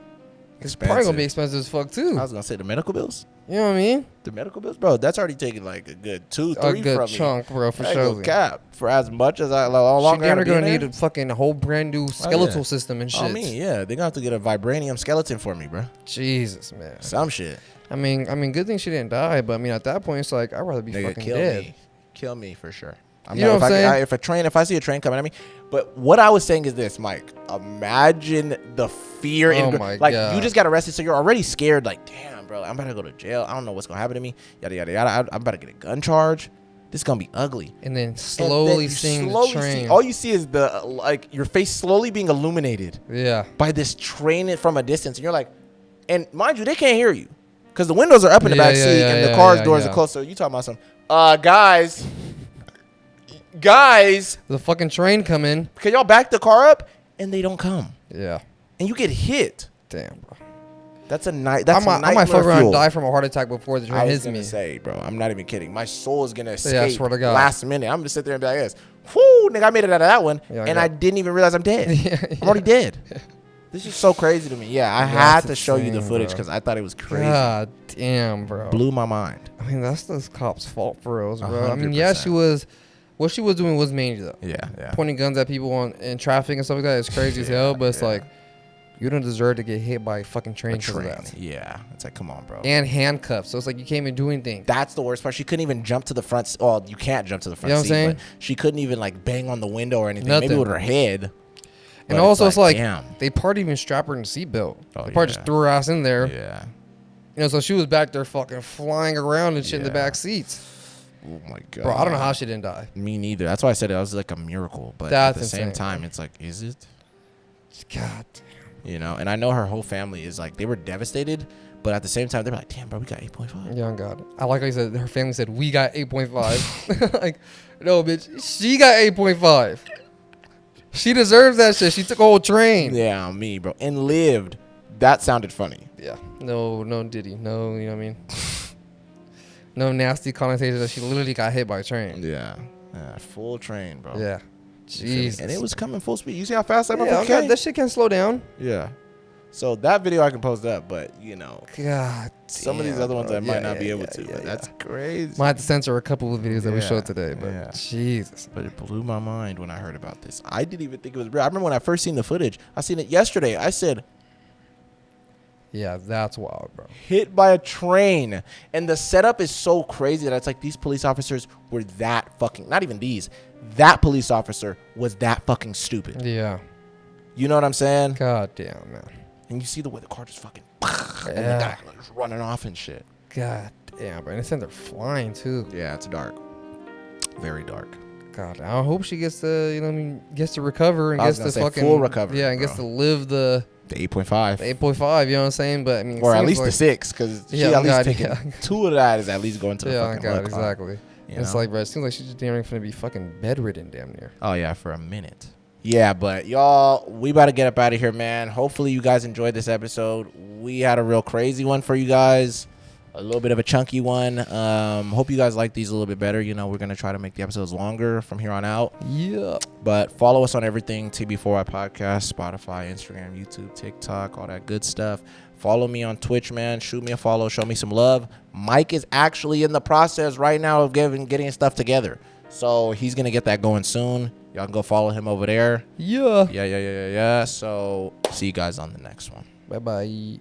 it's probably gonna be expensive as fuck too. I was gonna say the medical bills. You know what I mean? The medical bills, bro. That's already taken like a good 2-3 A good from chunk, me. bro, for I ain't sure. gonna cap for as much as I like. How She long I damn gotta near be gonna in need there? a fucking whole brand new skeletal system and shit. I mean, yeah, they're gonna have to get a vibranium skeleton for me, bro. Jesus, man. Some shit. I mean, good thing she didn't die, but I mean, at that point, it's like I'd rather be Nigga, fucking kill dead. me. Kill me for sure. You know what I'm saying? If I see a train coming at me, but what I was saying is this, Mike. Imagine the fear. Oh my like God. you just got arrested, so you're already scared. Like, damn, bro, I'm about to go to jail. I don't know what's gonna happen to me. Yada yada yada. I'm about to get a gun charge. This is gonna be ugly. And then And slowly then you seeing slowly the train. all you see is the your face slowly being illuminated Yeah. by this train from a distance, and you're like, and mind you, they can't hear you because the windows are up in the back seat and the car's doors are closed. So you talking about some guys, The fucking train come in. can y'all back the car up? And they don't come, Yeah. and you get hit. Damn, bro. That's a night. That's I might fuck around and die from a heart attack before the I train was hits gonna me. say, bro, I'm not even kidding. My soul is gonna escape. Yeah, I swear to God. Last minute, I'm gonna sit there and be like, "Yes, whoo, nigga, I made it out of that one," Yeah, and yeah. I didn't even realize I'm dead. Yeah, I'm already dead. This is so crazy to me. Yeah, I had That's to show you the insane, footage bro. because I thought it was crazy. God damn, bro. Blew my mind. I mean, that's those cops' fault for reals, bro. I mean, yeah, 100%. she was what she was doing was mania though. Yeah, yeah. Pointing guns at people in traffic and stuff like that is crazy as hell. But it's like, you don't deserve to get hit by a fucking train because of that. Yeah, it's like, come on, bro. And handcuffs. So it's like you can't even do anything. That's the worst part. She couldn't even jump to the front. Well, you can't jump to the front You know what seat. I'm saying? But she couldn't even like bang on the window or anything. Nothing. Maybe with her head. And also, it's like, damn. they probably even strap her in the seatbelt. Oh, They probably just threw her ass in there. Yeah. You know, so she was back there fucking flying around and shit in the back seats. Oh my god. Bro, I don't know how she didn't die. Me neither. That's why I said it was like a miracle. But That's at the same insane, time, bro. it's like, is it? God damn. You know, and I know her whole family is like, they were devastated, but at the same time, they're like, damn, bro, we got 8.5. Young God. I like how you said her family said, we got 8.5. Like, no, bitch. She got 8.5. She deserves that shit. She took a whole train. Yeah, me, bro. And lived. That sounded funny. Yeah. No Diddy. No, you know what I mean? No nasty connotation that she literally got hit by a train. Yeah. Full train, bro. Yeah. Jesus. And it was coming full speed. You see how fast that yeah, motherfucker came? that shit can slow down. Yeah. So that video I can post up, but you know, God some of these other ones I might not be able to. But that's crazy. Might have to censor a couple of videos that we showed today, but Jesus. But it blew my mind when I heard about this. I didn't even think it was real. I remember when I first seen the footage. I seen it yesterday. I said, yeah, that's wild, bro. hit by a train. And the setup is so crazy that it's like these police officers were that fucking, not even these, that police officer was that fucking stupid. Yeah. You know what I'm saying? God damn, man. And you see the way the car just fucking, and the guy just running off and shit. God damn, bro. And it's in there flying, too. Yeah, it's dark. Very dark. God, I hope she gets to, you know what I mean, gets to recover and I was gets to gonna say fucking full recovery, yeah, and gets to bro. live the 8.5. 8.5, you know what I'm saying? But I mean, it Or at seems least like, the 6, because she Yeah, at least God, taking yeah. 2 of that is at least going to the yeah, fucking God, blood clot, exactly. you It's know? like, bro, it seems like she's just damn near gonna be fucking bedridden, damn near. Oh yeah, for a minute. Yeah, but y'all, we about to get up out of here, man. Hopefully you guys enjoyed this episode. We had a real crazy one for you guys. A little bit of a chunky one. Hope you guys like these a little bit better. You know, we're going to try to make the episodes longer from here on out. Yeah. But follow us on everything. TB4I Podcast, Spotify, Instagram, YouTube, TikTok, all that good stuff. Follow me on Twitch, man. Shoot me a follow. Show me some love. Mike is actually in the process right now of getting stuff together. So he's going to get that going soon. Y'all can go follow him over there. Yeah. Yeah. So see you guys on the next one. Bye-bye.